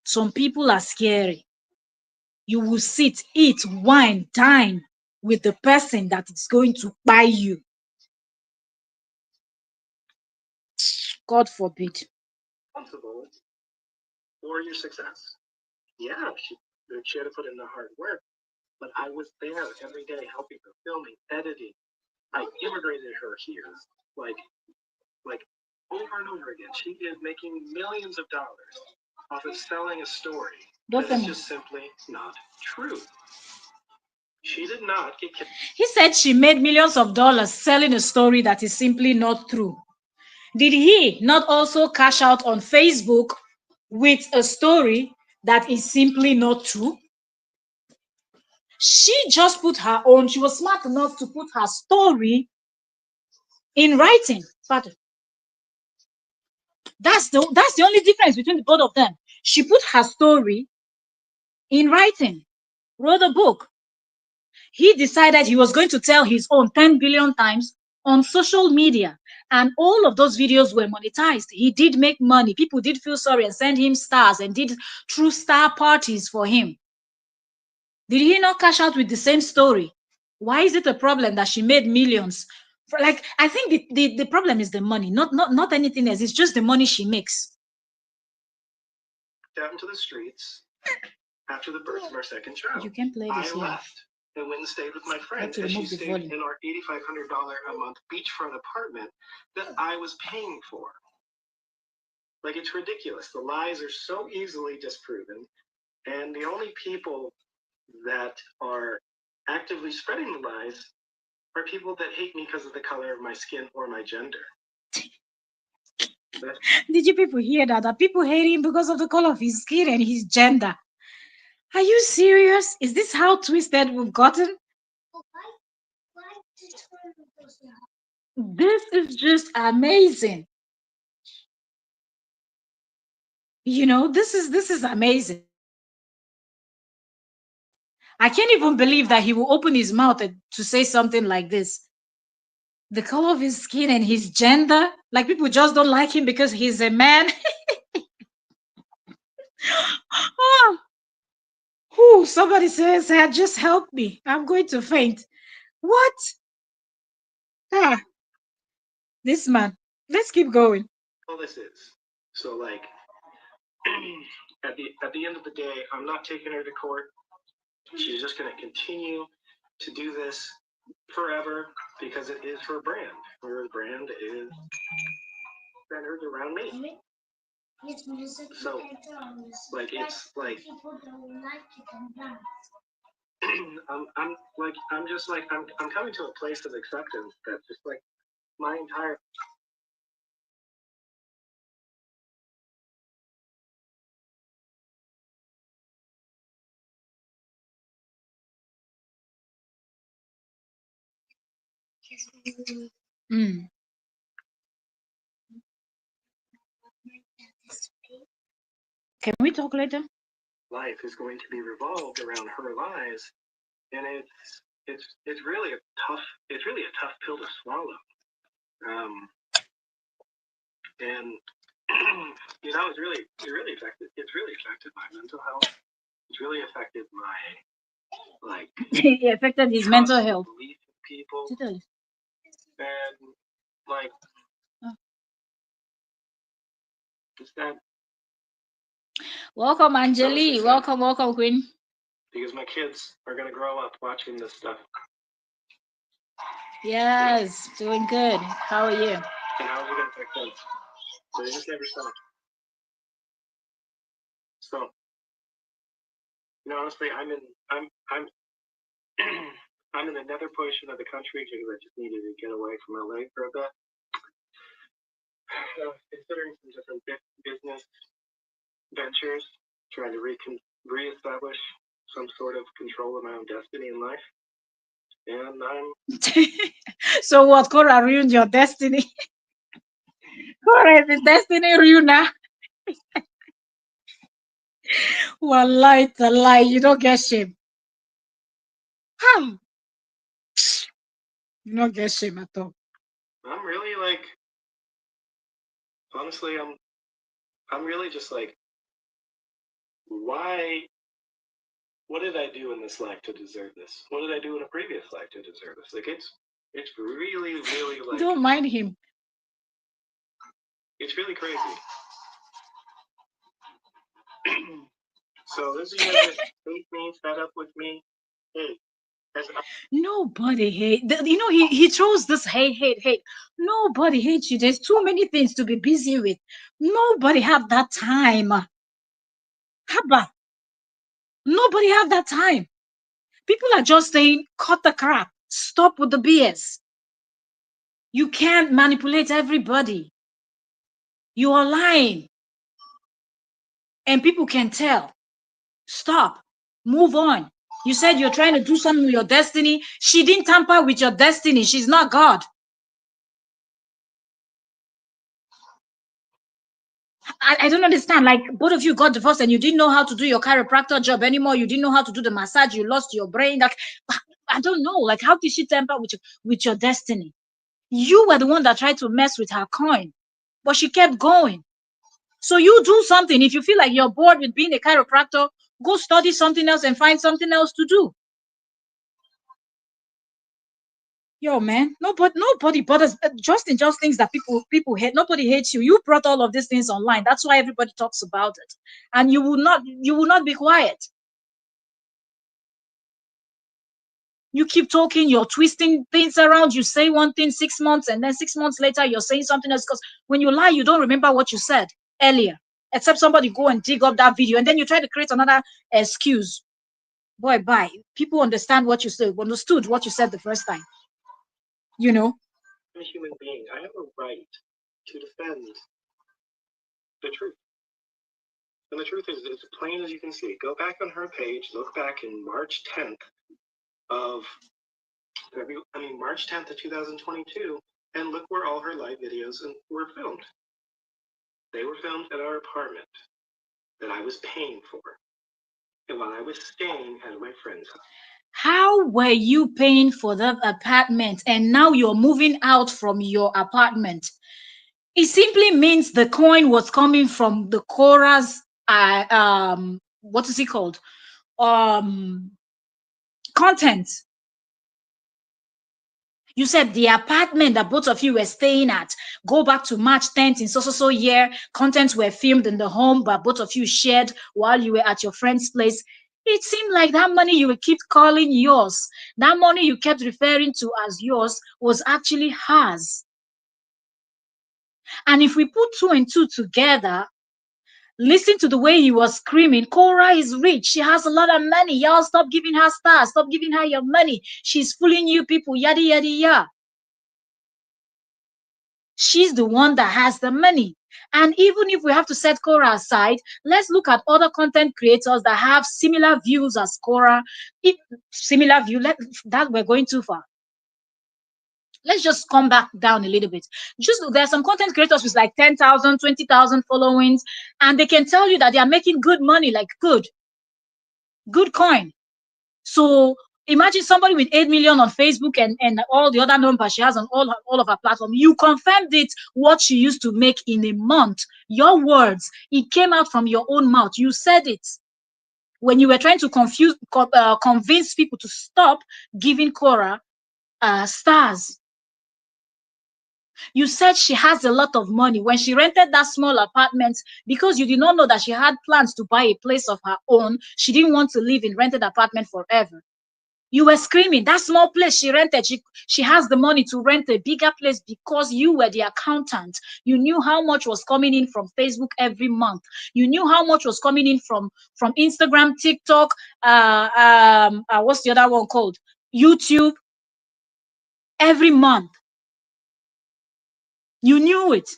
Some people are scary. You will sit, eat, wine, dine with the person that is going to buy you. God forbid. Responsible for your success. Yeah, she had to put in the hard work, but I was there every day helping her, filming, editing. I immigrated her here, like over and over again. She is making millions of dollars off of selling a story that is just simply not true. She did not get killed. He said she made millions of dollars selling a story that is simply not true. Did he not also cash out on Facebook with a story that is simply not true? She just put her own, she was smart enough to put her story in writing. Pardon. That's the only difference between the both of them. She put her story in writing, wrote a book. He decided he was going to tell his own 10 billion times on social media, and all of those videos were monetized. He did make money. People did feel sorry and send him stars and did true star parties for him. Did he not cash out with the same story? Why is it a problem that she made millions? I think the problem is the money, not anything else. It's just the money she makes. Out into the streets after the birth of our second child. You can play this. I left and went and stayed with my friend, and she stayed in our $8,500 a month beachfront apartment that I was paying for. Like, it's ridiculous. The lies are so easily disproven, and the only people that are actively spreading the lies are people that hate me because of the color of my skin or my gender. Did you people hear that? That people hate him because of the color of his skin and his gender. Are you serious? Is this how twisted we've gotten? This is just amazing. This is amazing. I can't even believe that he will open his mouth to say something like this. The color of his skin and his gender, like people just don't like him because he's a man. Oh, whew, somebody says, just help me. I'm going to faint. What? Ah, this man. Let's keep going. All this is. So like at the end of the day, I'm not taking her to court. She's just going to continue to do this forever because it is her brand. Her brand is centered around me. So, like, it's like I'm coming to a place of acceptance that just like my entire Mm. Can we talk later? life is going to be revolved around her lies, and it's really a tough pill to swallow. And you know, it really affected my mental health. It's really affected my like It affected his mental health. belief in people, Today. and like it's that. Welcome, Angeli. Welcome, welcome, Queen. Because my kids are gonna grow up watching this stuff. Yes, doing good. How are you? And how's it gonna affect them? So they just never stop. So, you know, honestly, I'm I'm in another portion of the country because I just needed to get away from LA for a bit. Considering some different business ventures, trying to reestablish some sort of control of my own destiny in life. And So what? Korra ruined your destiny. Korra is the destiny ruiner. Wallahi, it's a lie. You don't get shame. How? You don't get shame at all. I'm really like, honestly, I'm really just like, why? What did I do in this life to deserve this? What did I do in a previous life to deserve this? Like it's really like. Don't mind him. It's really crazy. So those of you that hate me, fed up with me, hey. Nobody hate. You know, he throws this hate. Nobody hates you. There's too many things to be busy with. Nobody have that time. Haba. Nobody have that time. People are just saying, cut the crap. Stop with the BS. You can't manipulate everybody. You are lying. And people can tell. Stop. Move on. You said you're trying to do something with your destiny. She didn't tamper with your destiny. She's not God. I don't understand. Like, both of you got divorced and you didn't know how to do your chiropractor job anymore. You didn't know how to do the massage. You lost your brain. Like, I don't know. Like, how did she tamper with your destiny? You were the one that tried to mess with her coin, but she kept going. So you do something. If you feel like you're bored with being a chiropractor, go study something else and find something else to do. Yo, man, nobody bothers. Justin just thinks that people hate. Nobody hates you. You brought all of these things online. That's why everybody talks about it, and you will not be quiet. You keep talking. You're twisting things around. You say one thing 6 months, and then 6 months later you're saying something else. Because when you lie, you don't remember what you said earlier, except somebody go and dig up that video, and then you try to create another excuse. Boy, bye. People understand what you said. Understood what you said the first time. You know. I'm a human being. I have a right to defend the truth. And the truth is as plain as you can see. Go back on her page, look back in March 10th of March 10th of 2022, and look where all her live videos were filmed. They were filmed at our apartment that I was paying for. and while I was staying at my friend's house. How were you paying for that apartment and now you're moving out from your apartment? It simply means the coin was coming from the Korra's what is it called? Um Content. You said the apartment that both of you were staying at, go back to March 10th in so year, contents were filmed in the home, but both of you shared while you were at your friend's place. It seemed like that money you would keep calling yours, that money you kept referring to as yours, was actually hers. And if we put two and two together, listen to the way he was screaming, Korra is rich. She has a lot of money. Y'all stop giving her stars. Stop giving her your money. She's fooling you people. Yada, yada, yada. She's the one that has the money. And even if we have to set Korra aside, let's look at other content creators that have similar views as Korra. If similar view, that we're going too far. Let's just come back down a little bit. Just there are some content creators with like 10,000, 20,000 followings, and they can tell you that they are making good money, like good coin. So imagine somebody with 8 million on Facebook and all the other numbers she has on all of her platforms. You confirmed it, what she used to make in a month. Your words, it came out from your own mouth. You said it when you were trying to convince people to stop giving Korra stars. You said she has a lot of money when she rented that small apartment because you did not know that she had plans to buy a place of her own. She didn't want to live in rented apartment forever. You were screaming that small place she rented. She has the money to rent a bigger place because you were the accountant. You knew how much was coming in from Facebook every month. You knew how much was coming in from Instagram, TikTok, what's the other one called? YouTube every month. You knew it.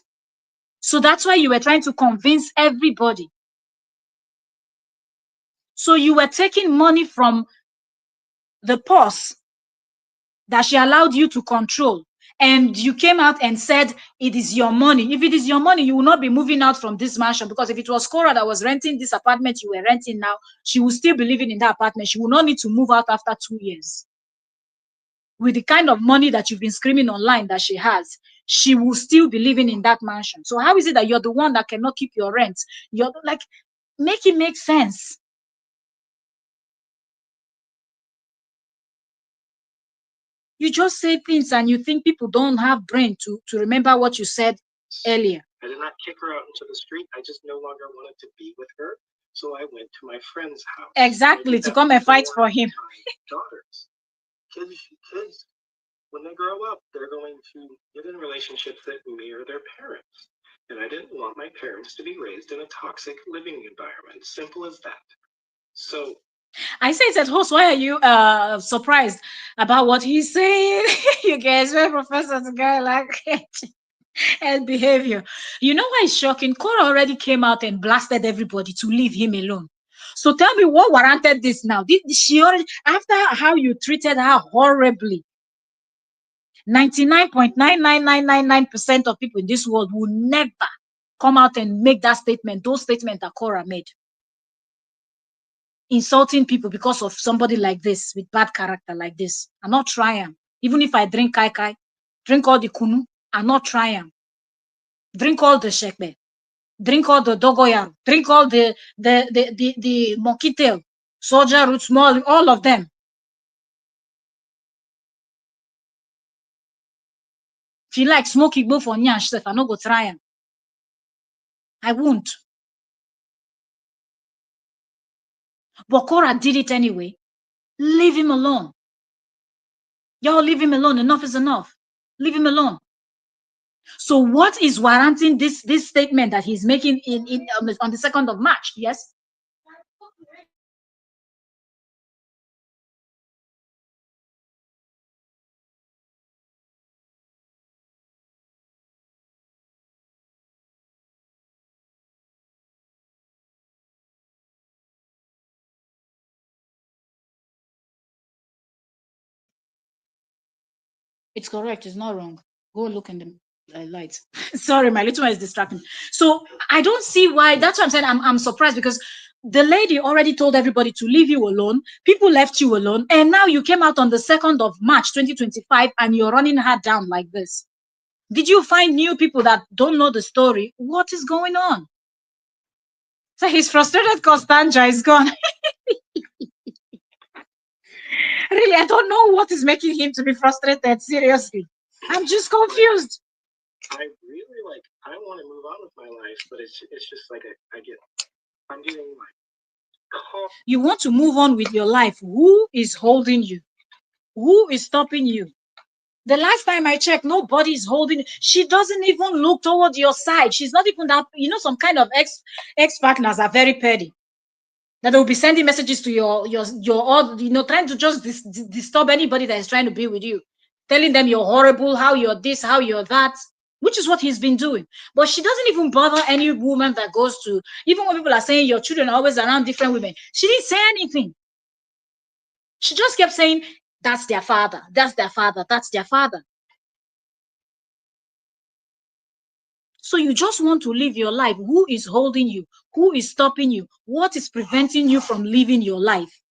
So that's why you were trying to convince everybody. So you were taking money from the purse that she allowed you to control. And you came out and said, it is your money. If it is your money, you will not be moving out from this mansion, because if it was Korra that was renting this apartment you were renting now, she will still be living in that apartment. She will not need to move out after 2 years. With the kind of money that you've been screaming online that she has, she will still be living in that mansion. So how is it that you're the one that cannot keep your rent? You're like, make it make sense. You just say things and you think people don't have brain to remember what you said earlier. I did not kick her out into the street. I just no longer wanted to be with her. So I went to my friend's house. Exactly, to come and fight for him. Daughters. Kids, when they grow up, they're going to get in relationships that mirror their parents. And I didn't want my parents to be raised in a toxic living environment. Simple as that. So I say as host, why are you surprised about what he's saying? You guys, my professor's guy like and behavior. You know why it's shocking? Korra already came out and blasted everybody to leave him alone. So tell me what warranted this now? Did she already, after how you treated her horribly? 99.99999% of people in this world will never come out and make that statement, those statements that Korra made. Insulting people because of somebody like this with bad character like this. I'm not trying. Even if I drink kai kai, drink all the kunu, I'm not trying. Drink all the shekbe, drink all the dogoyaro, drink all the monkey tail, soldier root, small, all of them. If you like smoke igbo for nyash stuff, I no go try am. I won't. But Korra did it anyway. Leave him alone. Y'all leave him alone. Enough is enough. Leave him alone. So what is warranting this statement that he's making on the 2nd of March? Yes. It's correct. It's not wrong. Go look in the lights. Sorry, my little one is distracting. So I don't see why. That's what I'm saying. I'm surprised because The lady already told everybody to leave you alone. People left you alone. And now you came out on the 2nd of March, 2025, and you're running her down like this. Did you find new people that don't know the story? What is going on? So he's frustrated because Tanja is gone. Really, I don't know what is making him to be frustrated. Seriously. I'm just confused. I really I want to move on with my life, but it's just like I'm getting like. You want to move on with your life. Who is holding you? Who is stopping you? The last time I checked, nobody is holding. She doesn't even look toward your side. She's not even that. You know, some kind of ex partners are very petty. That they'll be sending messages to your trying to just disturb anybody that is trying to be with you, telling them you're horrible, how you're this, how you're that, which is what he's been doing. But she doesn't even bother any woman that goes to, even when people are saying your children are always around different women, she didn't say anything. She just kept saying, that's their father, that's their father, that's their father. So you just want to live your life. Who is holding you? Who is stopping you? What is preventing you from living your life?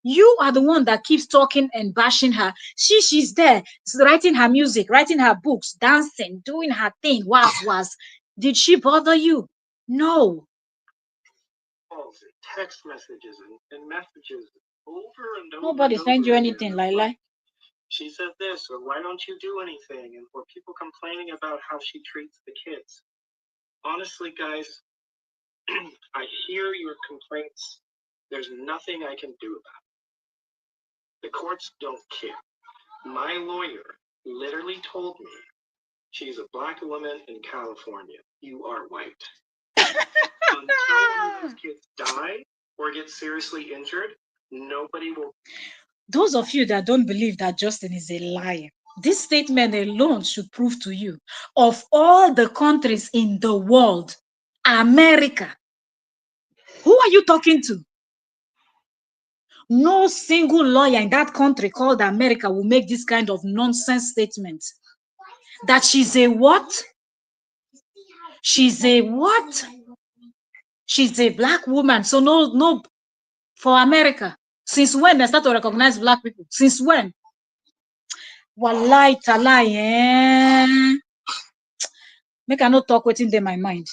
You are the one that keeps talking and bashing her. She's there, writing her music, writing her books, dancing, doing her thing. Was. Did she bother you? No. Calls and text messages and messages over and over. Nobody sent you anything, Lila. She said this, or why don't you do anything? And or people complaining about how she treats the kids. Honestly, guys, I hear your complaints. There's nothing I can do about it. The courts don't care. My lawyer literally told me she's a black woman in California. You are white. Until those kids die or get seriously injured, nobody will. Those of you that don't believe that Justin is a liar, this statement alone should prove to you, of all the countries in the world, America, who are you talking to? No single lawyer in that country called America will make this kind of nonsense statement. That she's a what? She's a what? She's a black woman. So no, for America. Since when they start to recognize black people? Since when? Wallahi talai, eh? Make I not talk what's in my mind.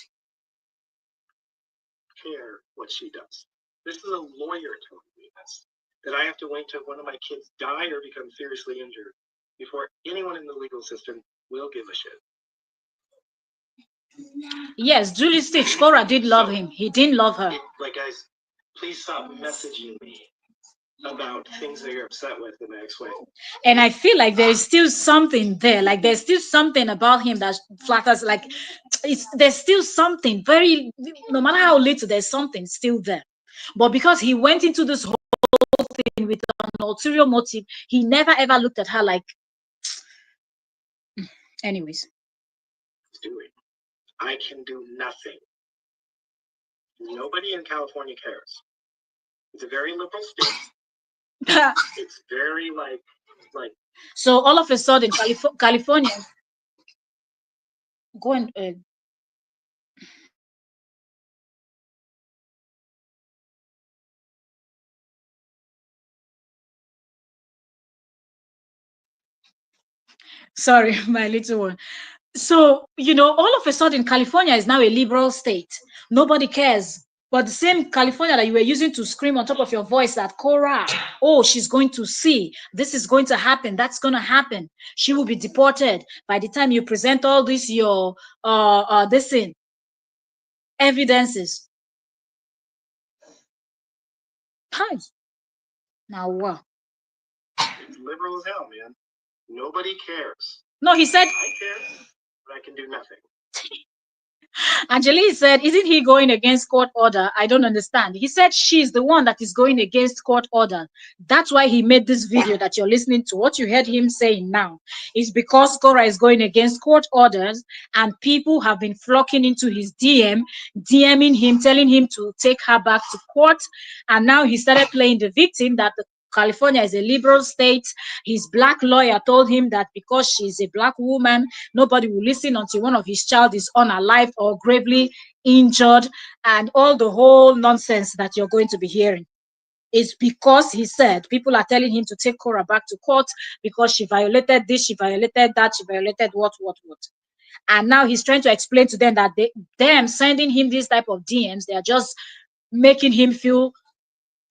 Care what she does. This is a lawyer telling me this. That I have to wait till one of my kids die or become seriously injured before anyone in the legal system will give a shit. Yes, Julie Stitch, Korra did love him. He didn't love her. Guys, please stop messaging me about things that you're upset with in the next way. And I feel like there is still something there. Like there's still something about him that flatters. Like there's still something very, no matter how little, there's something still there. But because he went into this whole thing with an ulterior motive, he never ever looked at her like. Anyways. I can do nothing. Nobody in California cares. It's a very liberal state. It's very like. So all of a sudden, California. Go and. Sorry, my little one. So, all of a sudden, California is now a liberal state. Nobody cares. But the same California that you were using to scream on top of your voice that Korra, oh, she's going to see, this is going to happen, that's going to happen. She will be deported. By the time you present all this, your evidences. Hi. Now what? It's liberal as hell, man. Nobody cares. No, he said. I care, but I can do nothing. Angelique said, isn't he going against court order? I don't understand. He said she's the one that is going against court order. That's why he made this video that you're listening to. What you heard him saying now is because Korra is going against court orders and people have been flocking into his DMing him, telling him to take her back to court. And now he started playing the victim that California is a liberal state. His black lawyer told him that because she's a black woman, nobody will listen until one of his child is unalive or gravely injured, and all the whole nonsense that you're going to be hearing. It's because he said people are telling him to take Korra back to court because she violated this, she violated that, she violated what. And now he's trying to explain to them that them sending him this type of DMs, they are just making him feel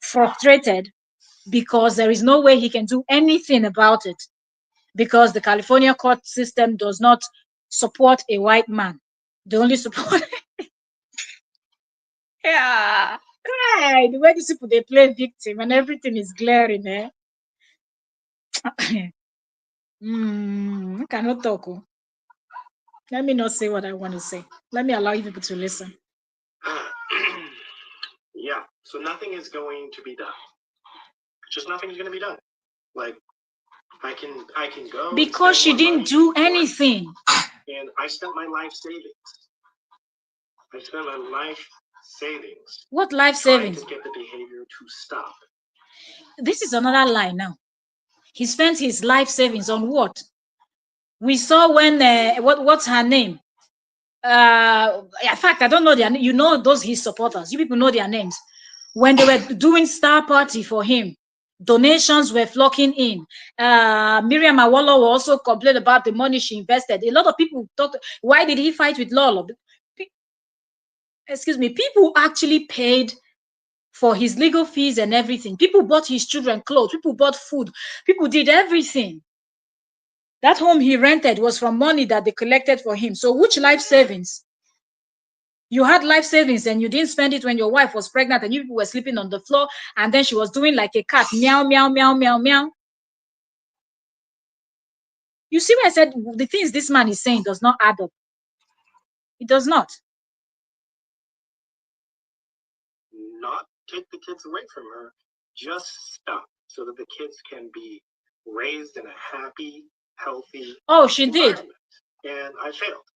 frustrated because there is no way he can do anything about it because the California court system does not support a white man. They only support. Yeah. Right. The way these people they play victim and everything is glaring, eh? I cannot talk. Oh. Let me not say what I want to say. Let me allow you people to listen. Yeah. So nothing is going to be done. Just nothing's going to be done. Like I can go because she didn't do anything. And I spent my life savings. I spent my life savings. What life savings? To get the behavior to stop. This is another lie now. He spent his life savings on what? We saw when what's her name? In fact, I don't know their. You know those his supporters. You people know their names. When they were doing star party for him, donations were flocking in. Miriam Awolo also complained about the money she invested. A lot of people thought, why did he fight with Lolo? Excuse me. People actually paid for his legal fees and everything. People bought his children clothes. People bought food. People did everything. That home he rented was from money that they collected for him. So which life savings? You had life savings and you didn't spend it when your wife was pregnant and you people were sleeping on the floor and then she was doing like a cat, meow, meow, meow, meow, meow. You see why I said the things this man is saying does not add up. It does not. Not take the kids away from her, just stop so that the kids can be raised in a happy, healthy she did. And I failed.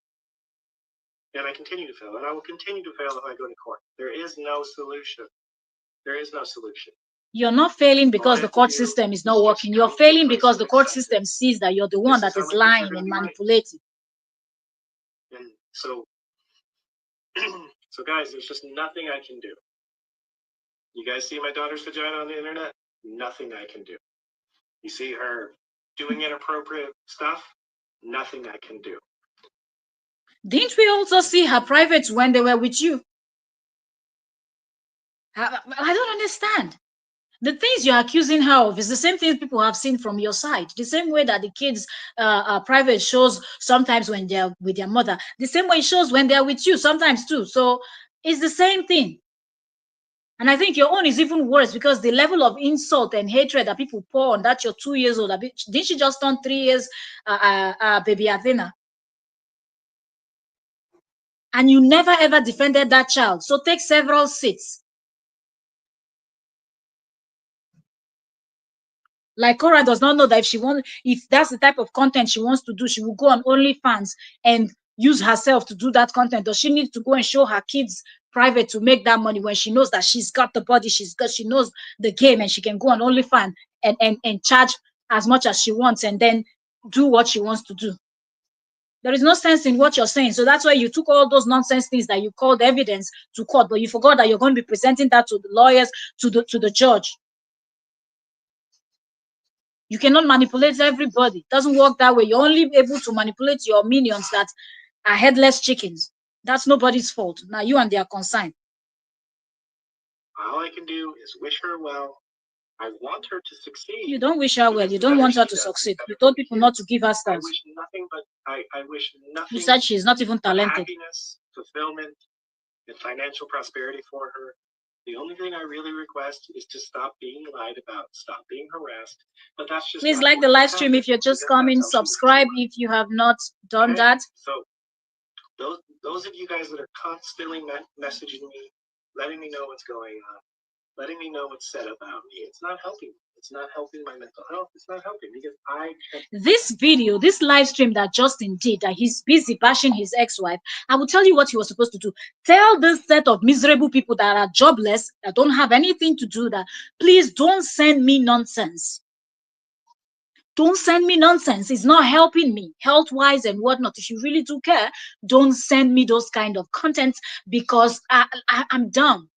And I continue to fail. And I will continue to fail if I go to court. There is no solution. There is no solution. You're not failing because the court system is not working. You're failing because the court system sees that you're the one that is lying and manipulating. And so, so guys, there's just nothing I can do. You guys see my daughter's vagina on the internet? Nothing I can do. You see her doing inappropriate stuff? Nothing I can do. Didn't we also see her privates when they were with you? I don't understand. The things you're accusing her of is the same things people have seen from your side. The same way that the kids' private shows sometimes when they're with their mother. The same way it shows when they're with you sometimes too. So it's the same thing. And I think your own is even worse because the level of insult and hatred that people pour on that you're 2 years old. Didn't she just turn 3 years, baby Athena? And you never ever defended that child. So take several seats. Like Korra does not know that if that's the type of content she wants to do, she will go on OnlyFans and use herself to do that content. Does she need to go and show her kids private to make that money when she knows that she's got the body, she knows the game, and she can go on OnlyFans and charge as much as she wants and then do what she wants to do? There is no sense in what you're saying. So that's why you took all those nonsense things that you called evidence to court, but you forgot that you're going to be presenting that to the lawyers, to the judge. You cannot manipulate everybody. It doesn't work that way. You're only able to manipulate your minions that are headless chickens. That's nobody's fault. Now you and they are concerned. All I can do is wish her well. I want her to succeed. You don't wish her well. You don't want her to succeed. You told people not to give her stars. I wish nothing but I wish nothing. You said she's not even talented. Happiness, fulfillment, and financial prosperity for her. The only thing I really request is to stop being lied about, stop being harassed. But that's just. Please like the live stream if you're just coming. Subscribe if you have not done that. So those of you guys that are constantly messaging me, letting me know what's going on, letting me know what's said about me, it's not helping. It's not helping my mental health. It's not helping because this video, this live stream that Justin did, that he's busy bashing his ex-wife, I will tell you what he was supposed to do. Tell this set of miserable people that are jobless, that don't have anything to do, that please don't send me nonsense. Don't send me nonsense. It's not helping me health-wise and whatnot. If you really do care, don't send me those kind of content because I'm done.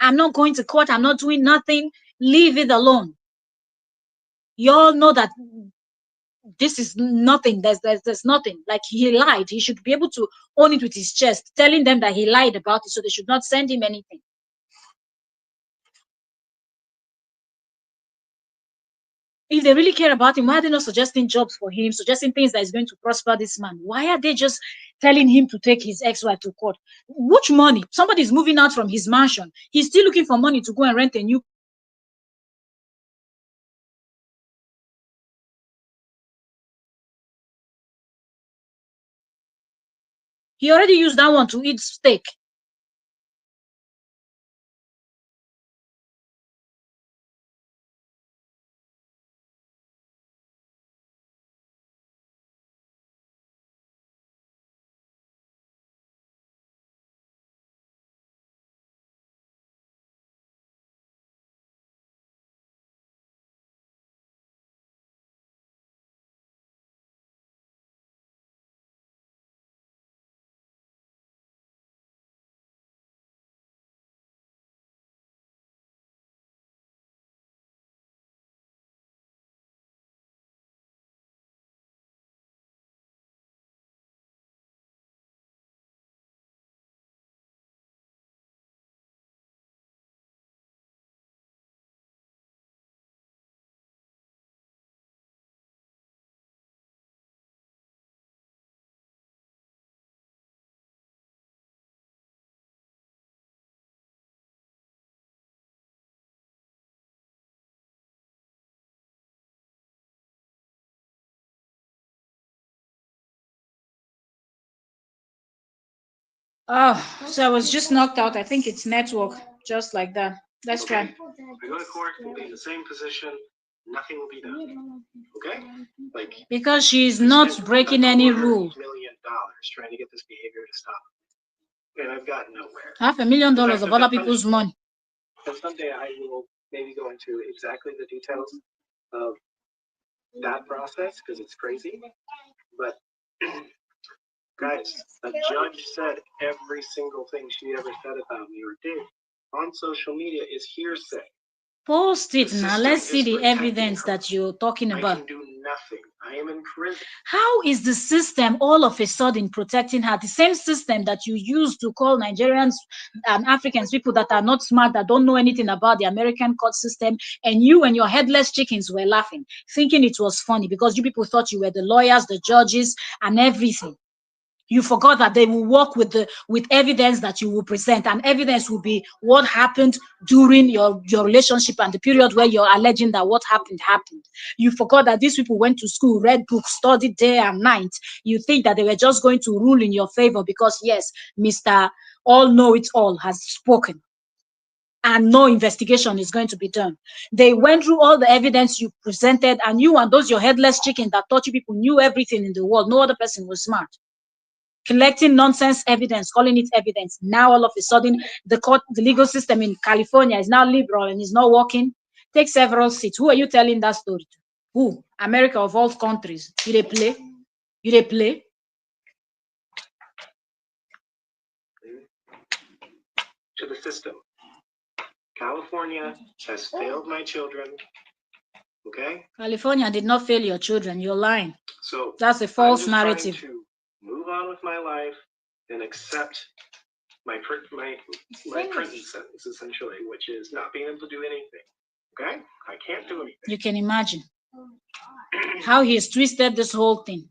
I'm not going to court. I'm not doing nothing. Leave it alone. You all know that this is nothing. There's nothing. Like he lied. He should be able to own it with his chest, telling them that he lied about it, so they should not send him anything. If they really care about him, why are they not suggesting jobs for him, suggesting things that is going to prosper this man? Why are they just telling him to take his ex-wife to court? Which money? Somebody's moving out from his mansion. He's still looking for money to go and rent a new. He already used that one to eat steak. Oh, so I was just knocked out. I think it's network, just like that. Let's try. If we go to court, we'll be in the same position. Nothing will be done. Okay? Like because she's not breaking any rule. $250 million trying to get this behavior to stop. And I've got nowhere. $500,000 of other people's money. And someday I will maybe go into exactly the details of that process because it's crazy. But guys, a judge said every single thing she ever said about me or did on social media is hearsay. Post it now. Let's see the evidence that you're talking about. I can do nothing. I am in prison. How is the system all of a sudden protecting her? The same system that you use to call Nigerians and Africans people that are not smart, that don't know anything about the American court system, and you and your headless chickens were laughing, thinking it was funny because you people thought you were the lawyers, the judges, and everything. You forgot that they will work with evidence that you will present, and evidence will be what happened during your relationship and the period where you're alleging that what happened. You forgot that these people went to school, read books, studied day and night. You think that they were just going to rule in your favor because yes, Mr. All Know It All has spoken and no investigation is going to be done. They went through all the evidence you presented, and you and those your headless chicken that thought you people knew everything in the world, no other person was smart, collecting nonsense evidence, calling it evidence. Now all of a sudden, the legal system in California is now liberal and is not working. Take several seats. Who are you telling that story to? Who? America of all countries. You they play? You they play? To the system. California has failed my children. Okay? California did not fail your children. You're lying. So that's a false narrative. To move on with my life and accept my prison sentence, essentially, which is not being able to do anything. Okay? I can't do anything. You can imagine how he has twisted this whole thing.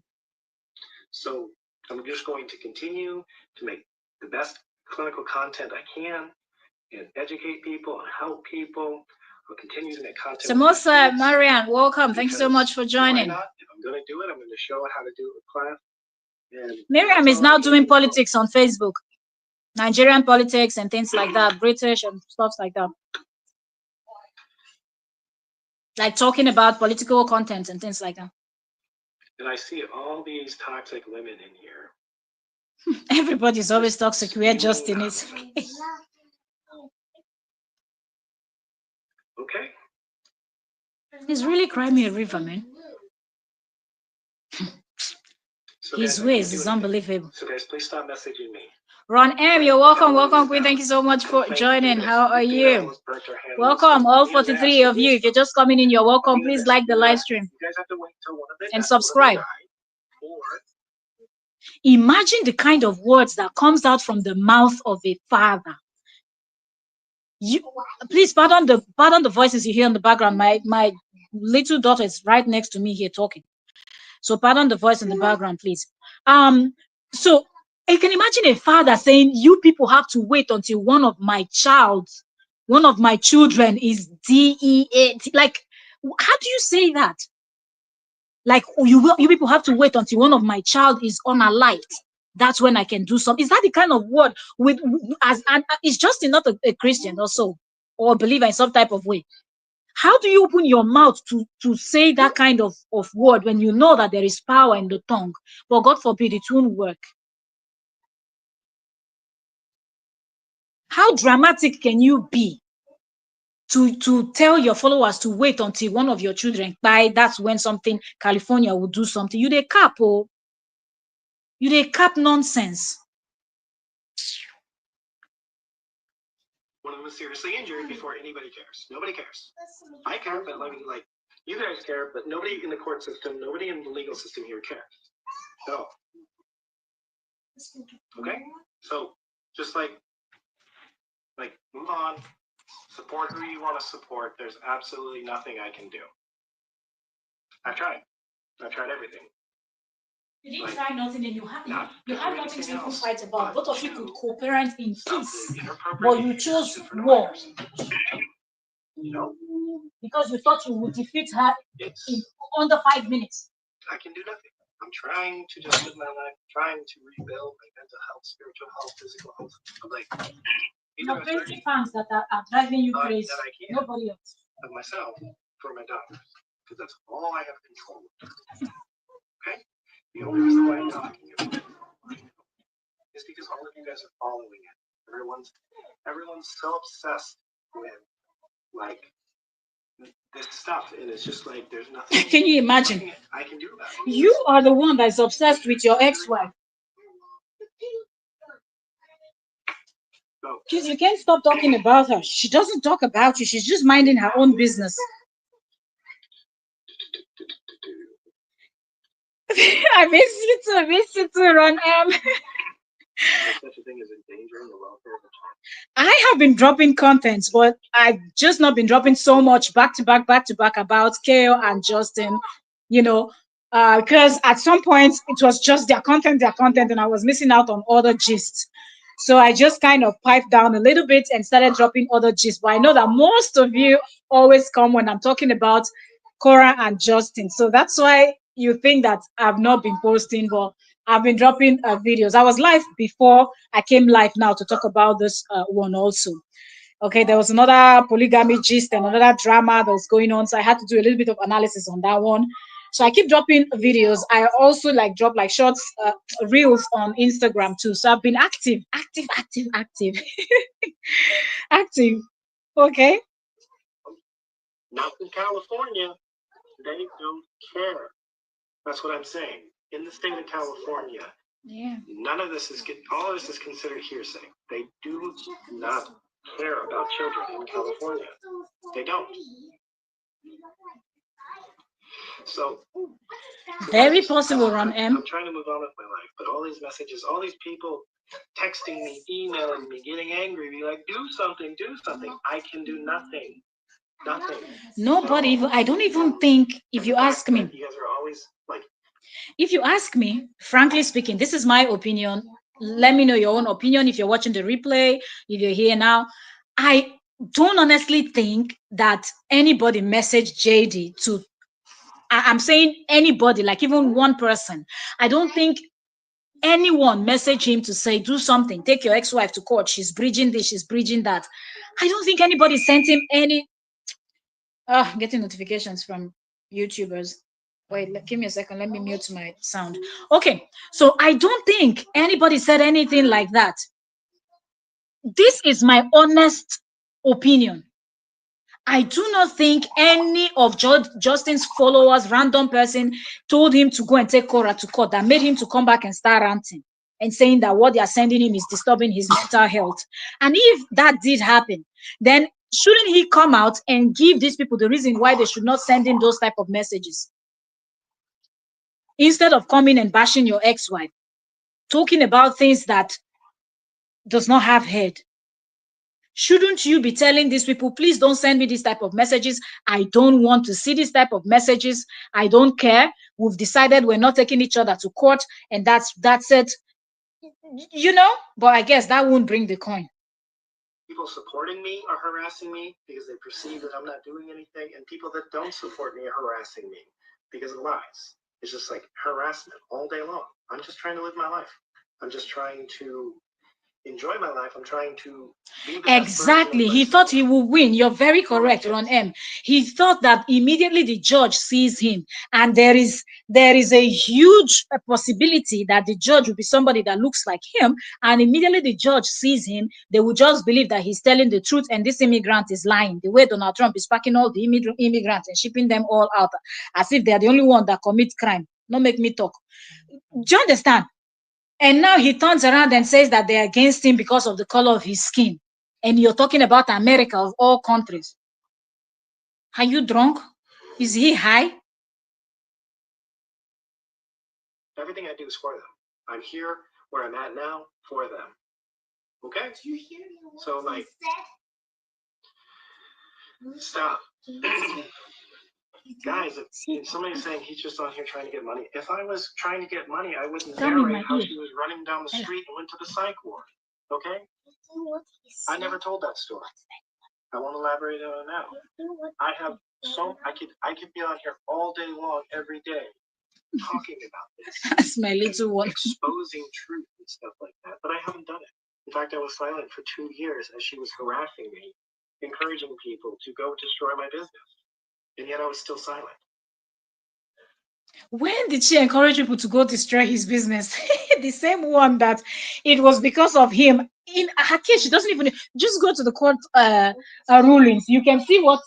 So I'm just going to continue to make the best clinical content I can and educate people and help people. I'll continue to make content. Samosa, Marianne, welcome. Thanks so much for joining. Why not? If I'm going to do it, I'm going to show how to do it with class. And Miriam is now doing politics on Facebook, Nigerian politics and things like that, British and stuff like that. Like talking about political content and things like that. And I see all these toxic women in here. Everybody's always toxic. We're Justin is. Okay. He's really crying me a river, man. So His guys, ways is unbelievable. So guys, please stop messaging me. Ron M, you're welcome. Welcome, Queen. Thank you so much for joining. How are you? Welcome, all 43 of you. If you're just coming in, you're welcome. Please like the live stream and subscribe. Imagine the kind of words that comes out from the mouth of a father. You please pardon the voices you hear in the background. My little daughter is right next to me here talking. So pardon the voice in the background, please. So you can imagine a father saying, "You people have to wait until one of my children is DEA." Like, how do you say that? Like, oh, you people have to wait until one of my child is unalived. That's when I can do something. Is that the kind of word with as and it's just not a Christian also or a believer in some type of way? How do you open your mouth to say that kind of word when you know that there is power in the tongue? But God forbid it won't work. How dramatic can you be to tell your followers to wait until one of your children die? That's when something California will do something. You they cap, oh, you they cap nonsense. One of them is seriously injured before anybody cares. Nobody cares. I care, but like you guys care, but nobody in the court system, nobody in the legal system here cares. So, okay? So, just like move on. Support who you want to support. There's absolutely nothing I can do. I've tried everything. You didn't try nothing, and you have nothing to even fight about. Both of you could co-parent in peace, but you chose war. No. Because you thought you would defeat her in under 5 minutes. I can do nothing. I'm trying to just live my life, trying to rebuild my mental health, spiritual health, physical health. I'm like, You're crazy fans that are driving you crazy. Nobody else. Of myself for my daughters, because that's all I have control of. Okay? The only reason why I'm talking is because all of you guys are following it. Everyone's so obsessed with like this stuff, and it's just like there's nothing. Can you imagine? I can do about it. You are the one that's obsessed with your ex-wife. Because you can't stop talking about her. She doesn't talk about you. She's just minding her own business. I miss you too, Ron M. Such a thing as endangering the welfare of the child. I have been dropping contents, but I've just not been dropping so much back to back about Kale and Justin, because at some point it was just their content, and I was missing out on other gists. So I just kind of piped down a little bit and started dropping other gists. But I know that most of you always come when I'm talking about Korra and Justin. So that's why you think that I've not been posting, but I've been dropping videos. I was live before I came live now to talk about this one also. Okay, there was another polygamy gist and another drama that was going on. So I had to do a little bit of analysis on that one. So I keep dropping videos. I also drop shorts, reels on Instagram too. So I've been active. Active. Okay. Not in California. They don't care. That's what I'm saying. In the state of California, none of this all of this is considered hearsay. They do not care about children in California. They don't. So very possible, Ron M. I'm trying to move on with my life, but all these messages, all these people texting me, emailing me, getting angry, be like, do something. I can do nothing. Nothing. Nobody. I don't even think. If you ask me, you guys are always like. If you ask me, frankly speaking, this is my opinion. Let me know your own opinion if you're watching the replay, if you're here now. I don't honestly think that anybody messaged JD to. I'm saying anybody, like even one person. I don't think anyone messaged him to say, do something, take your ex-wife to court. She's bridging this, she's bridging that. I don't think anybody sent him any. Getting notifications from YouTubers. Wait, give me a second. Let me mute my sound. Okay, so I don't think anybody said anything like that. This is my honest opinion. I do not think any of Justin's followers, random person, told him to go and take Korra to court that made him to come back and start ranting and saying that what they are sending him is disturbing his mental health. And if that did happen, then shouldn't he come out and give these people the reason why they should not send him those type of messages? Instead of coming and bashing your ex-wife, talking about things that does not have head. Shouldn't you be telling these people, please don't send me this type of messages. I don't want to see this type of messages. I don't care. We've decided we're not taking each other to court, and that's it. You know, but I guess that won't bring the coin. People supporting me are harassing me because they perceive that I'm not doing anything, and people that don't support me are harassing me because of lies. It's just like harassment all day long. I'm just trying to live my life. I'm just trying to enjoy my life. I'm trying to be the exactly. He thought he would win. You're very correct, Ron M. He thought that immediately the judge sees him, and there is a huge possibility that the judge will be somebody that looks like him, and immediately the judge sees him, they will just believe that he's telling the truth, and this immigrant is lying. The way Donald Trump is packing all the immigrants and shipping them all out as if they're the only one that commit crime. Don't make me talk. Do you understand? And now he turns around and says that they're against him because of the color of his skin. And you're talking about America of all countries. Are you drunk? Is he high? Everything I do is for them. I'm here where I'm at now for them. Okay? So, like, stop. Guys, if somebody's saying he's just on here trying to get money, if I was trying to get money, I wouldn't narrate how she was running down the street and went to the psych ward. Okay? I never told that story. I won't elaborate on it now. I have I could be on here all day long, every day, talking about this. That's my little one. Exposing truth and stuff like that. But I haven't done it. In fact, I was silent for 2 years as she was harassing me, encouraging people to go destroy my business. And yet I was still silent. When did she encourage people to go destroy his business? The same one that it was because of him. In her case, she doesn't even just go to the court rulings. You can see what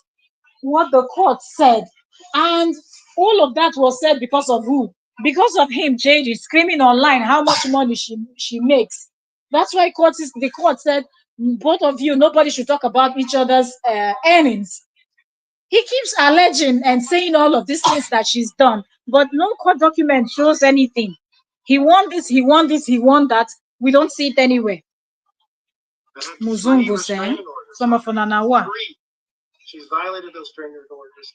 the court said, and all of that was said because of who? Because of him. Jade is screaming online how much money she makes. That's why the court said both of you, nobody should talk about each other's earnings. He keeps alleging and saying all of these things that she's done, but no court document shows anything. He won this, he won this, he won that. We don't see it anywhere. Muzungu saying, some of Nanawa. She's violated those restraining orders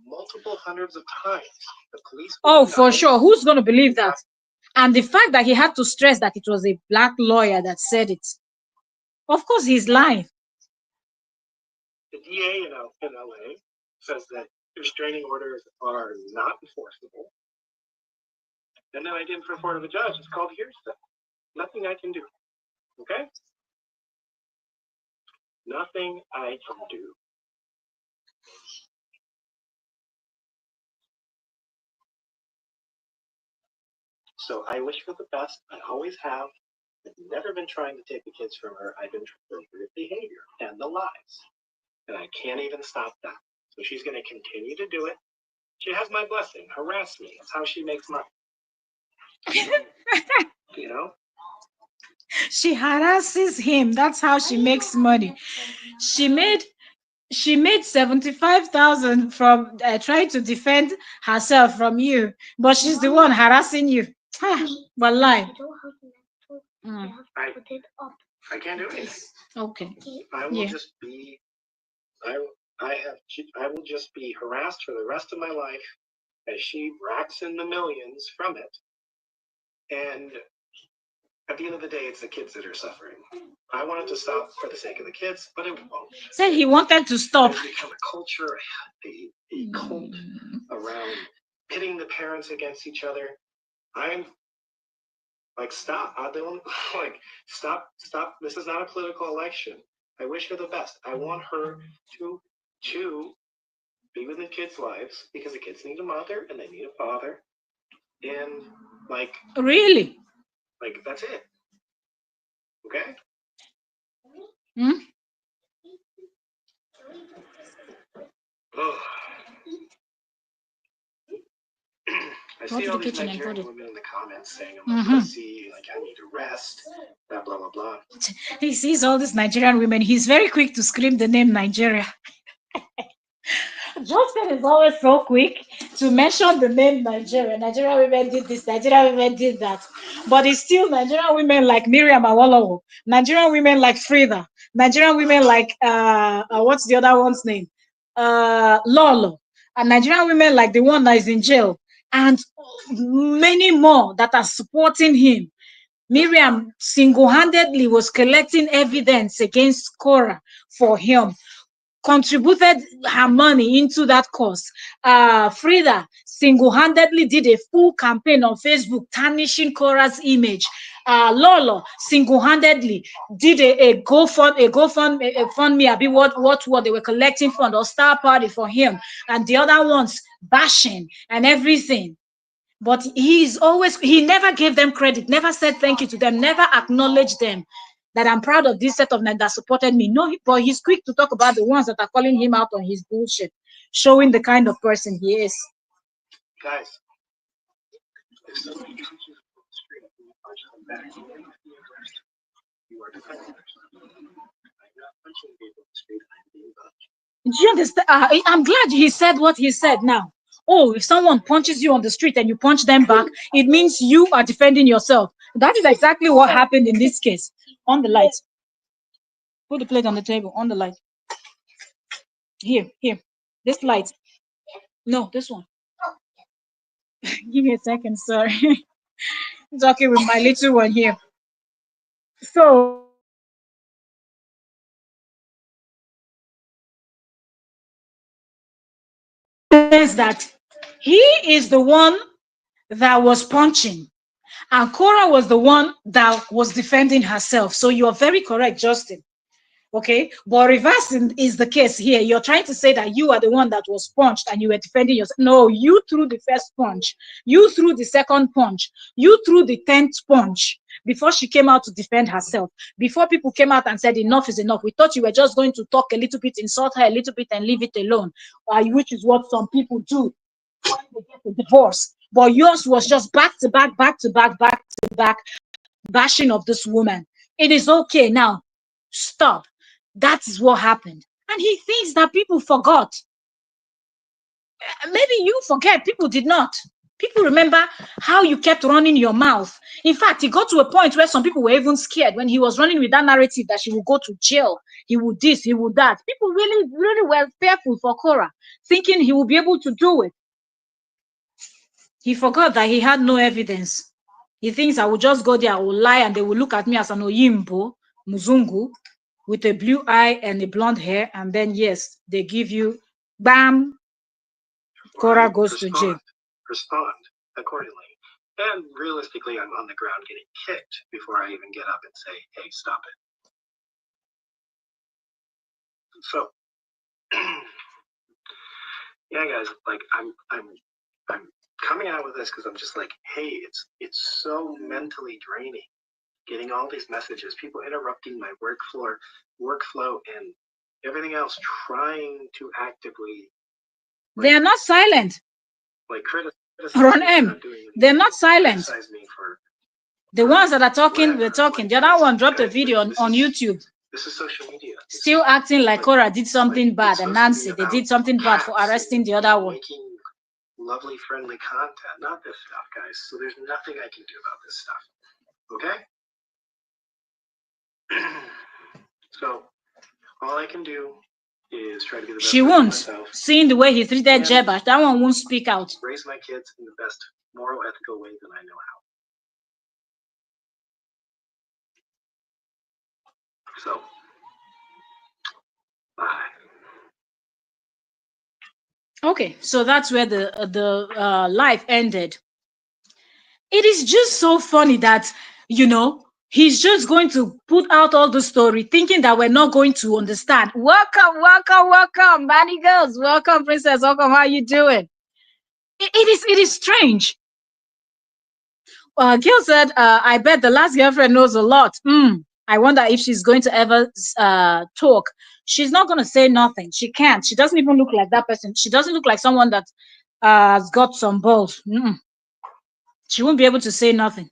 multiple hundreds of times. The police. Oh, for sure. Who's going to believe that? And the fact that he had to stress that it was a black lawyer that said it. Of course, he's lying. The DA in LA says that restraining orders are not enforceable. And then I did in front of a judge. It's called hearsay. Nothing I can do. Okay? Nothing I can do. So I wish her the best. I always have. I've never been trying to take the kids from her. I've been trying to her behavior and the lies. And I can't even stop that. So she's going to continue to do it. She has my blessing. Harass me. That's how she makes money. You know? She harasses him. That's how she makes money. She made 75,000 from trying to defend herself from you, but she's the one harassing you. Wallahi. I can't do anything. Okay. I will just be. I will just be harassed for the rest of my life as she racks in the millions from it. And at the end of the day, it's the kids that are suffering. I want it to stop for the sake of the kids, but it won't. Said he wanted to stop. There's become a culture, a cult around pitting the parents against each other. I'm like, stop. I don't like, stop. This is not a political election. I wish her the best. I want her to be with the kids' lives because the kids need a mother and they need a father. And like, really? Like, that's it. Okay? Oh. I see all these Nigerian women in the comments saying I'm a pussy, like I need to rest, blah blah blah blah. He sees all these Nigerian women. He's very quick to scream the name Nigeria. Justin is always so quick to mention the name Nigeria. Nigerian women did this, Nigerian women did that. But it's still Nigerian women like Miriam Awolowo, Nigerian women like Frida, Nigerian women like what's the other one's name? Lolo, and Nigerian women like the one that is in jail, and many more that are supporting him. Miriam single-handedly was collecting evidence against Korra for him, contributed her money into that cause. Frida single-handedly did a full campaign on Facebook tarnishing Korra's image. Lolo single-handedly did a GoFundMe, what they were collecting fund or star party for him, and the other ones bashing and everything. But he never gave them credit, never said thank you to them, never acknowledged them, that I'm proud of this set of men that supported me. No, but he's quick to talk about the ones that are calling him out on his bullshit, showing the kind of person he is. Guys, if somebody punches you on the street and you punch them back, you may not be arrested. You are defending yourself. I'm not punching people on the street, I'm being punched. Do you understand? I'm glad he said what he said now. Oh, if someone punches you on the street and you punch them back, it means you are defending yourself. That is exactly what happened in this case. On the light. Put the plate on the table. On the light. Here. This light. No, this one. Give me a second, sorry. I'm talking with my little one here. So, says that he is the one that was punching, and Korra was the one that was defending herself. So you are very correct, Justin. Okay, but reversing is the case here. You're trying to say that you are the one that was punched and you were defending yourself. No, you threw the first punch, you threw the second punch, you threw the 10th punch before she came out to defend herself. Before people came out and said enough is enough, we thought you were just going to talk a little bit, insult her a little bit, and leave it alone, which is what some people do when they get a divorce. But yours was just back to back, bashing of this woman. It is okay now. Stop. That is what happened. And he thinks that people forgot. Maybe you forget. People did not. People remember how you kept running your mouth. In fact, it got to a point where some people were even scared when he was running with that narrative that she would go to jail. He would this, he would that. People really, really were fearful for Korra, thinking he would be able to do it. He forgot that he had no evidence. He thinks I will just go there, I will lie, and they will look at me as an Oyimbo, Muzungu, with a blue eye and a blonde hair, and then yes, they give you bam, Korra goes to jail. Respond accordingly. And realistically, I'm on the ground getting kicked before I even get up and say, hey, stop it. So yeah, guys, like I'm coming out with this because I'm just like, hey, it's so mentally draining. Getting all these messages, people interrupting my workflow and everything else, trying to actively. They are not silent. Like criticize Ron M. They're not silent. Me for the ones that are talking, they're talking. The other one dropped a video on YouTube. This is social media. Still acting like Korra did something bad, and Nancy, they did something bad for arresting the other one. Making lovely, friendly content, not this stuff, guys. So there's nothing I can do about this stuff. Okay? So all I can do is try to be the best. She won't. Seeing the way he treated Jeba, that one won't speak out. Raise my kids in the best moral, ethical way that I know how. So, bye. Okay, so that's where the life ended. It is just so funny that, he's just going to put out all the story thinking that we're not going to understand. Welcome, Bunny girls. Welcome, princess. Welcome. How you doing? It is strange. Gil said, I bet the last girlfriend knows a lot. I wonder if she's going to ever talk. She's not going to say nothing. She can't. She doesn't even look like that person. She doesn't look like someone that has got some balls. She won't be able to say nothing.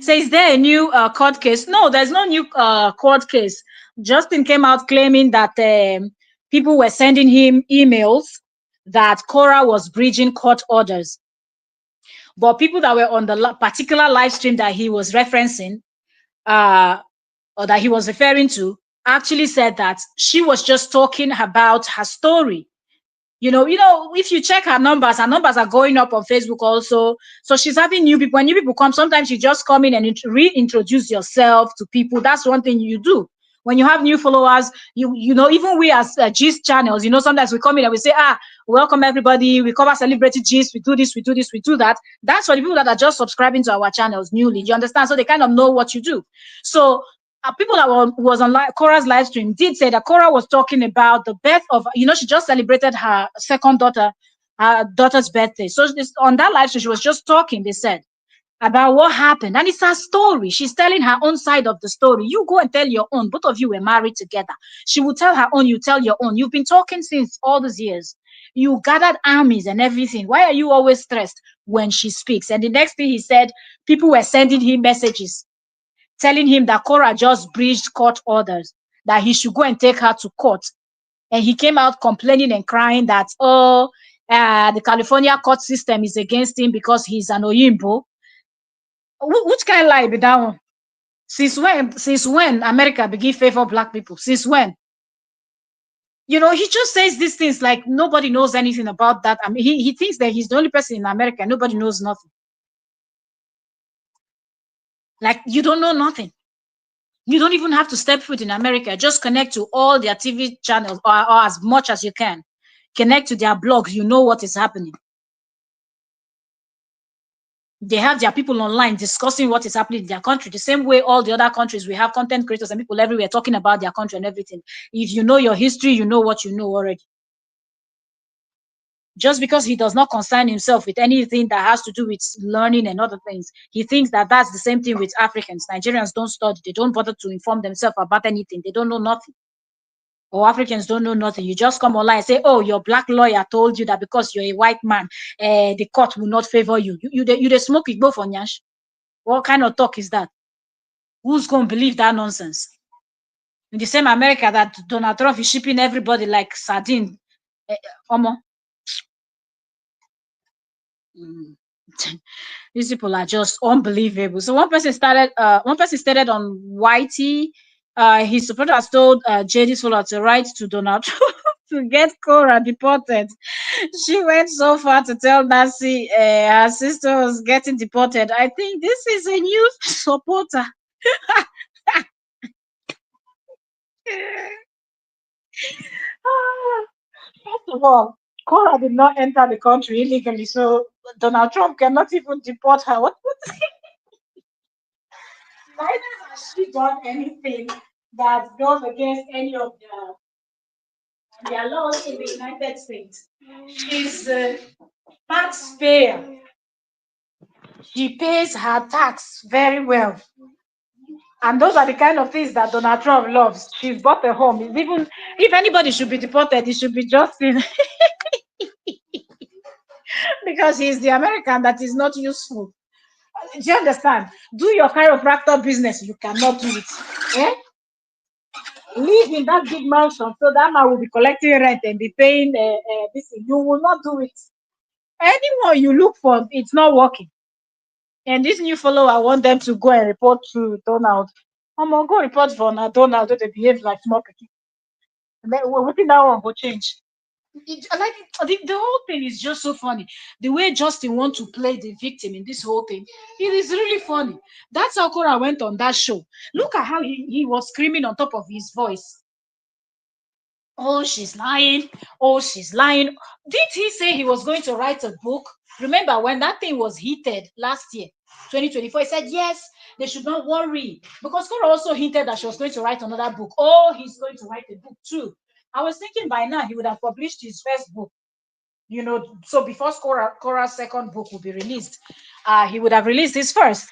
So is there a new court case? No, there's no new court case. Justin came out claiming that people were sending him emails that Korra was breaching court orders. But people that were on the particular live stream that he was referencing, or that he was referring to, actually said that she was just talking about her story. If you check her numbers are going up on Facebook also. So she's having new people. When new people come, sometimes you just come in and reintroduce yourself to people. That's one thing you do. When you have new followers, even we as gist channels, sometimes we come in and we say, welcome everybody. We cover celebrity gist. We do this, we do this, we do that. That's for the people that are just subscribing to our channels newly. You understand? So they kind of know what you do. So people that was on Korra's live stream did say that Korra was talking about the birth of, she just celebrated her daughter's birthday. So on that live stream, she was just talking, they said, about what happened. And it's her story. She's telling her own side of the story. You go and tell your own. Both of you were married together. She will tell her own, you tell your own. You've been talking since all these years. You gathered armies and everything. Why are you always stressed when she speaks? And the next thing he said, people were sending him messages telling him that Korra just breached court orders, that he should go and take her to court. And he came out complaining and crying that, the California court system is against him because he's an Oyimbo. Which kind of lie be that one? Since when America begin favor black people? Since when? He just says these things like nobody knows anything about that. I mean, he thinks that he's the only person in America. Nobody knows nothing. Like, you don't know nothing. You don't even have to step foot in America. Just connect to all their TV channels or as much as you can. Connect to their blogs. You know what is happening. They have their people online discussing what is happening in their country. The same way all the other countries, we have content creators and people everywhere talking about their country and everything. If you know your history, you know what you know already. Just because he does not concern himself with anything that has to do with learning and other things, he thinks that that's the same thing with Africans. Nigerians don't study. They don't bother to inform themselves about anything. They don't know nothing. Or Africans don't know nothing. You just come online and say, oh, your black lawyer told you that because you're a white man, the court will not favor you. You the smoke igbo for nyash. What kind of talk is that? Who's going to believe that nonsense? In the same America that Donald Trump is shipping everybody like sardine. Omo. These people are just unbelievable. So one person stated on YT, his supporter has told JD's follower to write to Donald Trump to get Korra deported. She went so far to tell Nancy her sister was getting deported. I think this is a new supporter. First of all, Korra did not enter the country illegally, so Donald Trump cannot even deport her. What? Neither has she done anything that goes against any of their laws in the United States. She's a taxpayer. She pays her tax very well. And those are the kind of things that Donald Trump loves. She's bought a home. It's even if anybody should be deported, it should be Justin. Because he's the American that is not useful. Do you understand? Do your chiropractor business. You cannot do it. Eh? Live in that big mansion so that man will be collecting rent and be paying this. You will not do it. Anyone you look for, it's not working. And this new follower, I want them to go and report to Donald. I'm gonna go report for Donald that they behave like small people. Within that one will change. The whole thing is just so funny. The way Justin wants to play the victim in this whole thing, it is really funny. That's how Korra went on that show. Look at how he was screaming on top of his voice. Oh, she's lying. Oh, she's lying. Did he say he was going to write a book? Remember when that thing was heated last year, 2024, he said, yes, they should not worry. Because Korra also hinted that she was going to write another book. Oh, he's going to write a book too. I was thinking by now he would have published his first book. So before Korra's second book will be released, he would have released his first.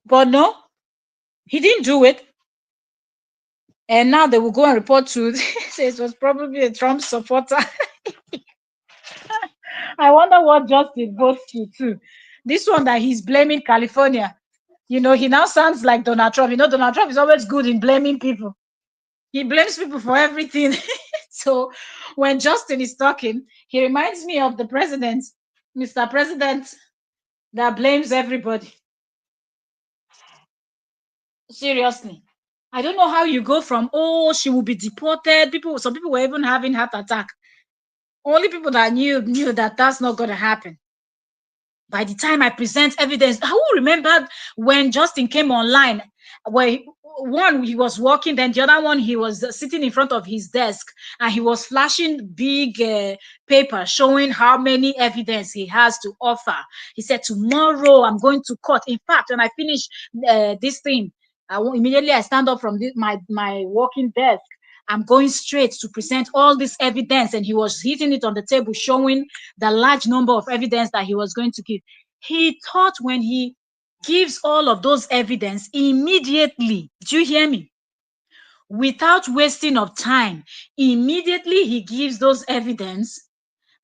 But no, He didn't do it. And now they will go and report to say it was probably a Trump supporter. I wonder what Justin votes to too. This one that he's blaming California. You know, he now sounds like Donald Trump. You know, Donald Trump is always good in blaming people. He blames people for everything. So when Justin is talking, he reminds me of the president, Mr. President, that blames everybody. Seriously. I don't know how you go from, oh, she will be deported. Some people were even having heart attack. Only people that knew that that's not going to happen. By the time I present evidence, who remembered when Justin came online, where one he was walking, then the other one he was sitting in front of his desk and he was flashing big paper showing how many evidence he has to offer. He said, tomorrow I'm going to court. In fact, when I finish this thing, immediately I stand up from my working desk. I'm going straight to present all this evidence. And he was hitting it on the table, showing the large number of evidence that he was going to give. He thought when he gives all of those evidence immediately, do you hear me? Without wasting of time, immediately he gives those evidence,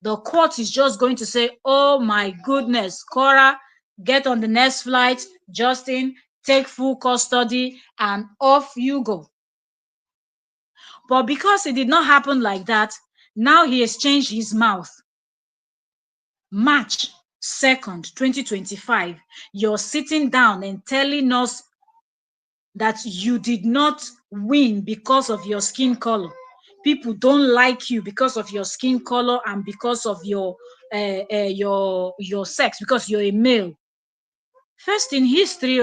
the court is just going to say, oh my goodness, Korra, get on the next flight, Justin, take full custody, and off you go. But because it did not happen like that, now he has changed his mouth. March 2nd, 2025, you're sitting down and telling us that you did not win because of your skin color. People don't like you because of your skin color and because of your sex, because you're a male. First in history,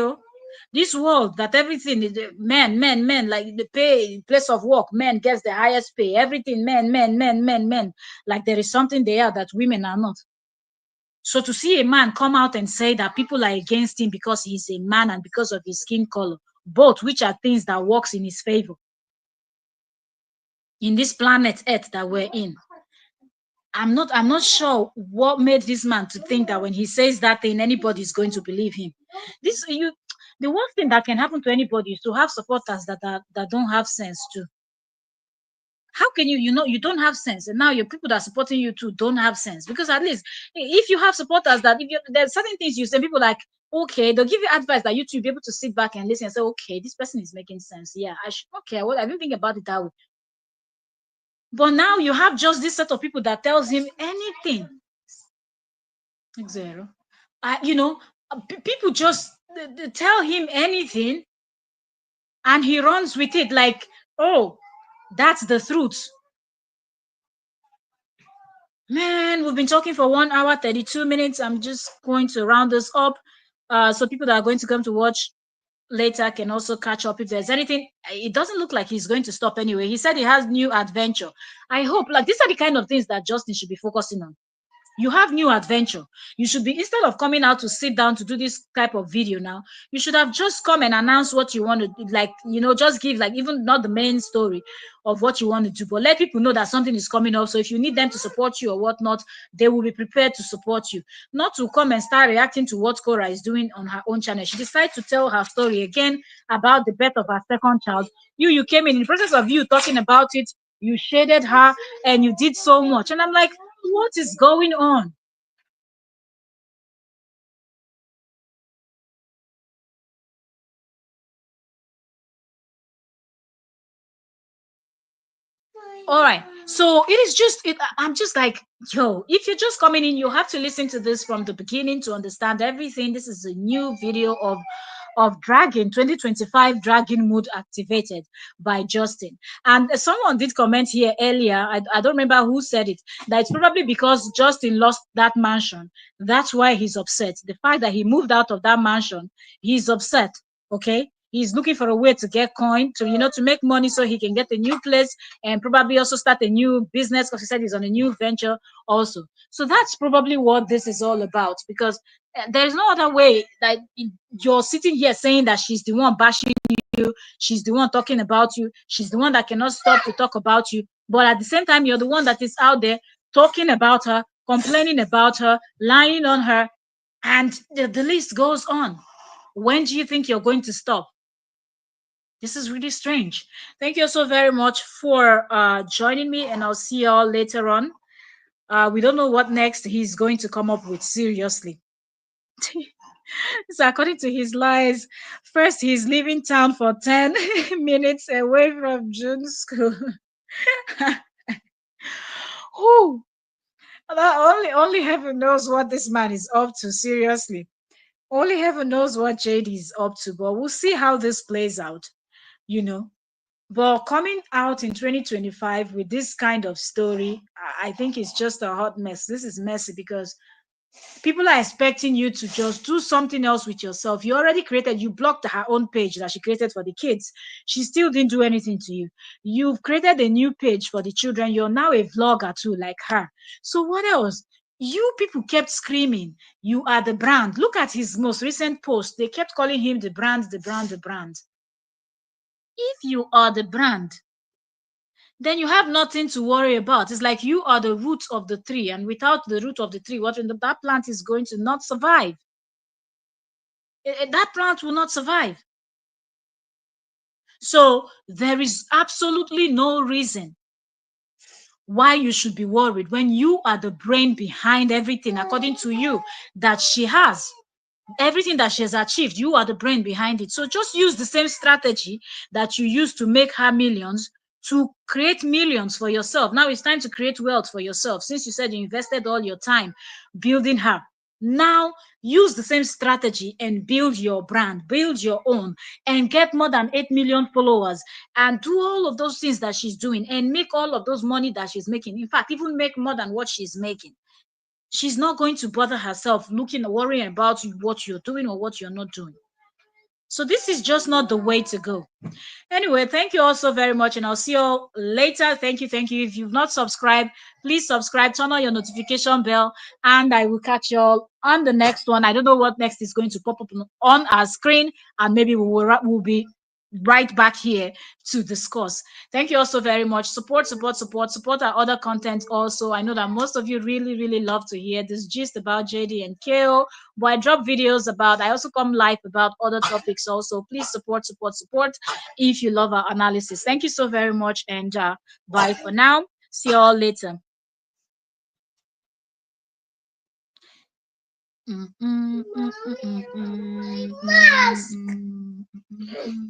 this world that everything is men, like the pay, place of work, men gets the highest pay, everything, men. Like there is something there that women are not. So to see a man come out and say that people are against him because he's a man and because of his skin color, both which are things that works in his favor in this planet Earth that we're in. I'm not sure what made this man to think that when he says that thing, anybody is going to believe him. The worst thing that can happen to anybody is to have supporters that don't have sense too. How can you don't have sense, and now your people that are supporting you too don't have sense? Because at least if you have supporters that there's certain things you say, people like, okay, they'll give you advice that you too be able to sit back and listen and say, okay, this person is making sense. Yeah, okay, well, I didn't think about it that way. But now you have just this set of people that tells him anything. Zero. People just they tell him anything and he runs with it like, oh, that's the truth. Man, we've been talking for 1 hour, 32 minutes. I'm just going to round this up. So people that are going to come to watch later can also catch up if there's anything. It doesn't look like he's going to stop anyway. He said he has new adventure. I hope, like, these are the kind of things that Justin should be focusing on. You have new adventure. You should be, instead of coming out to sit down to do this type of video now, you should have just come and announce what you want to do. Like, just give, like, even not the main story of what you want to do, but let people know that something is coming up. So if you need them to support you or whatnot, they will be prepared to support you. Not to come and start reacting to what Korra is doing on her own channel. She decided to tell her story again about the birth of her second child. You came in the process of you talking about it, you shaded her and you did so much. And I'm like, what is going on? All right. So it is just I'm just like, yo, if you're just coming in, you have to listen to this from the beginning to understand everything. This is a new video of Dragon 2025 Dragon Mood activated by Justin. And someone did comment here earlier. I don't remember who said it, that it's probably because Justin lost that mansion. That's why he's upset. The fact that he moved out of that mansion, he's upset. Okay. He's looking for a way to get coin to make money so he can get a new place and probably also start a new business, because he said he's on a new venture also. So that's probably what this is all about, because there's no other way that you're sitting here saying that she's the one bashing you, she's the one talking about you, she's the one that cannot stop to talk about you, but at the same time you're the one that is out there talking about her, complaining about her, lying on her, and the list goes on. When do you think you're going to stop? This is really strange. Thank you so very much for joining me, and I'll see y'all later on. We don't know what next he's going to come up with, seriously. So according to his lies, first he's leaving town for 10 minutes away from June's school. Who? Only heaven knows what this man is up to, seriously. Only heaven knows what JD is up to, but we'll see how this plays out, you know. But coming out in 2025 with this kind of story, I think it's just a hot mess. This is messy because people are expecting you to just do something else with yourself. You blocked her own page that she created for the kids. She still didn't do anything to you. You've created a new page for the children. You're now a vlogger too, like her. So what else? You people kept screaming, you are the brand. Look at his most recent post. They kept calling him the brand, the brand, the brand. If you are the brand, then you have nothing to worry about. It's like you are the root of the tree, and without the root of the tree, that plant is going to not survive. That plant will not survive. So there is absolutely no reason why you should be worried when you are the brain behind everything, according to you, that she has. Everything that she has achieved, you are the brain behind it. So just use the same strategy that you used to make her millions to create millions for yourself. Now it's time to create wealth for yourself. Since you said you invested all your time building her, now use the same strategy and build your brand, build your own, and get more than 8 million followers, and do all of those things that she's doing and make all of those money that she's making. In fact, even make more than what she's making. She's not going to bother herself looking worrying about what you're doing or what you're not doing. So this is just not the way to go. Anyway, thank you all so very much, and I'll see you all later. Thank you, thank you. If you've not subscribed, please subscribe, turn on your notification bell, and I will catch you all on the next one. I don't know what next is going to pop up on our screen, and maybe we'll be right back here to discuss. Thank you also very much. Support our other content also. I know that most of you really, really love to hear this gist about JD and KO, but I drop videos about, I also come live about other topics also. Please support if you love our analysis. Thank you so very much, and bye for now. See you all later. Mm, mm, mm, mm, mm, mm, mm, mm, mm, mm.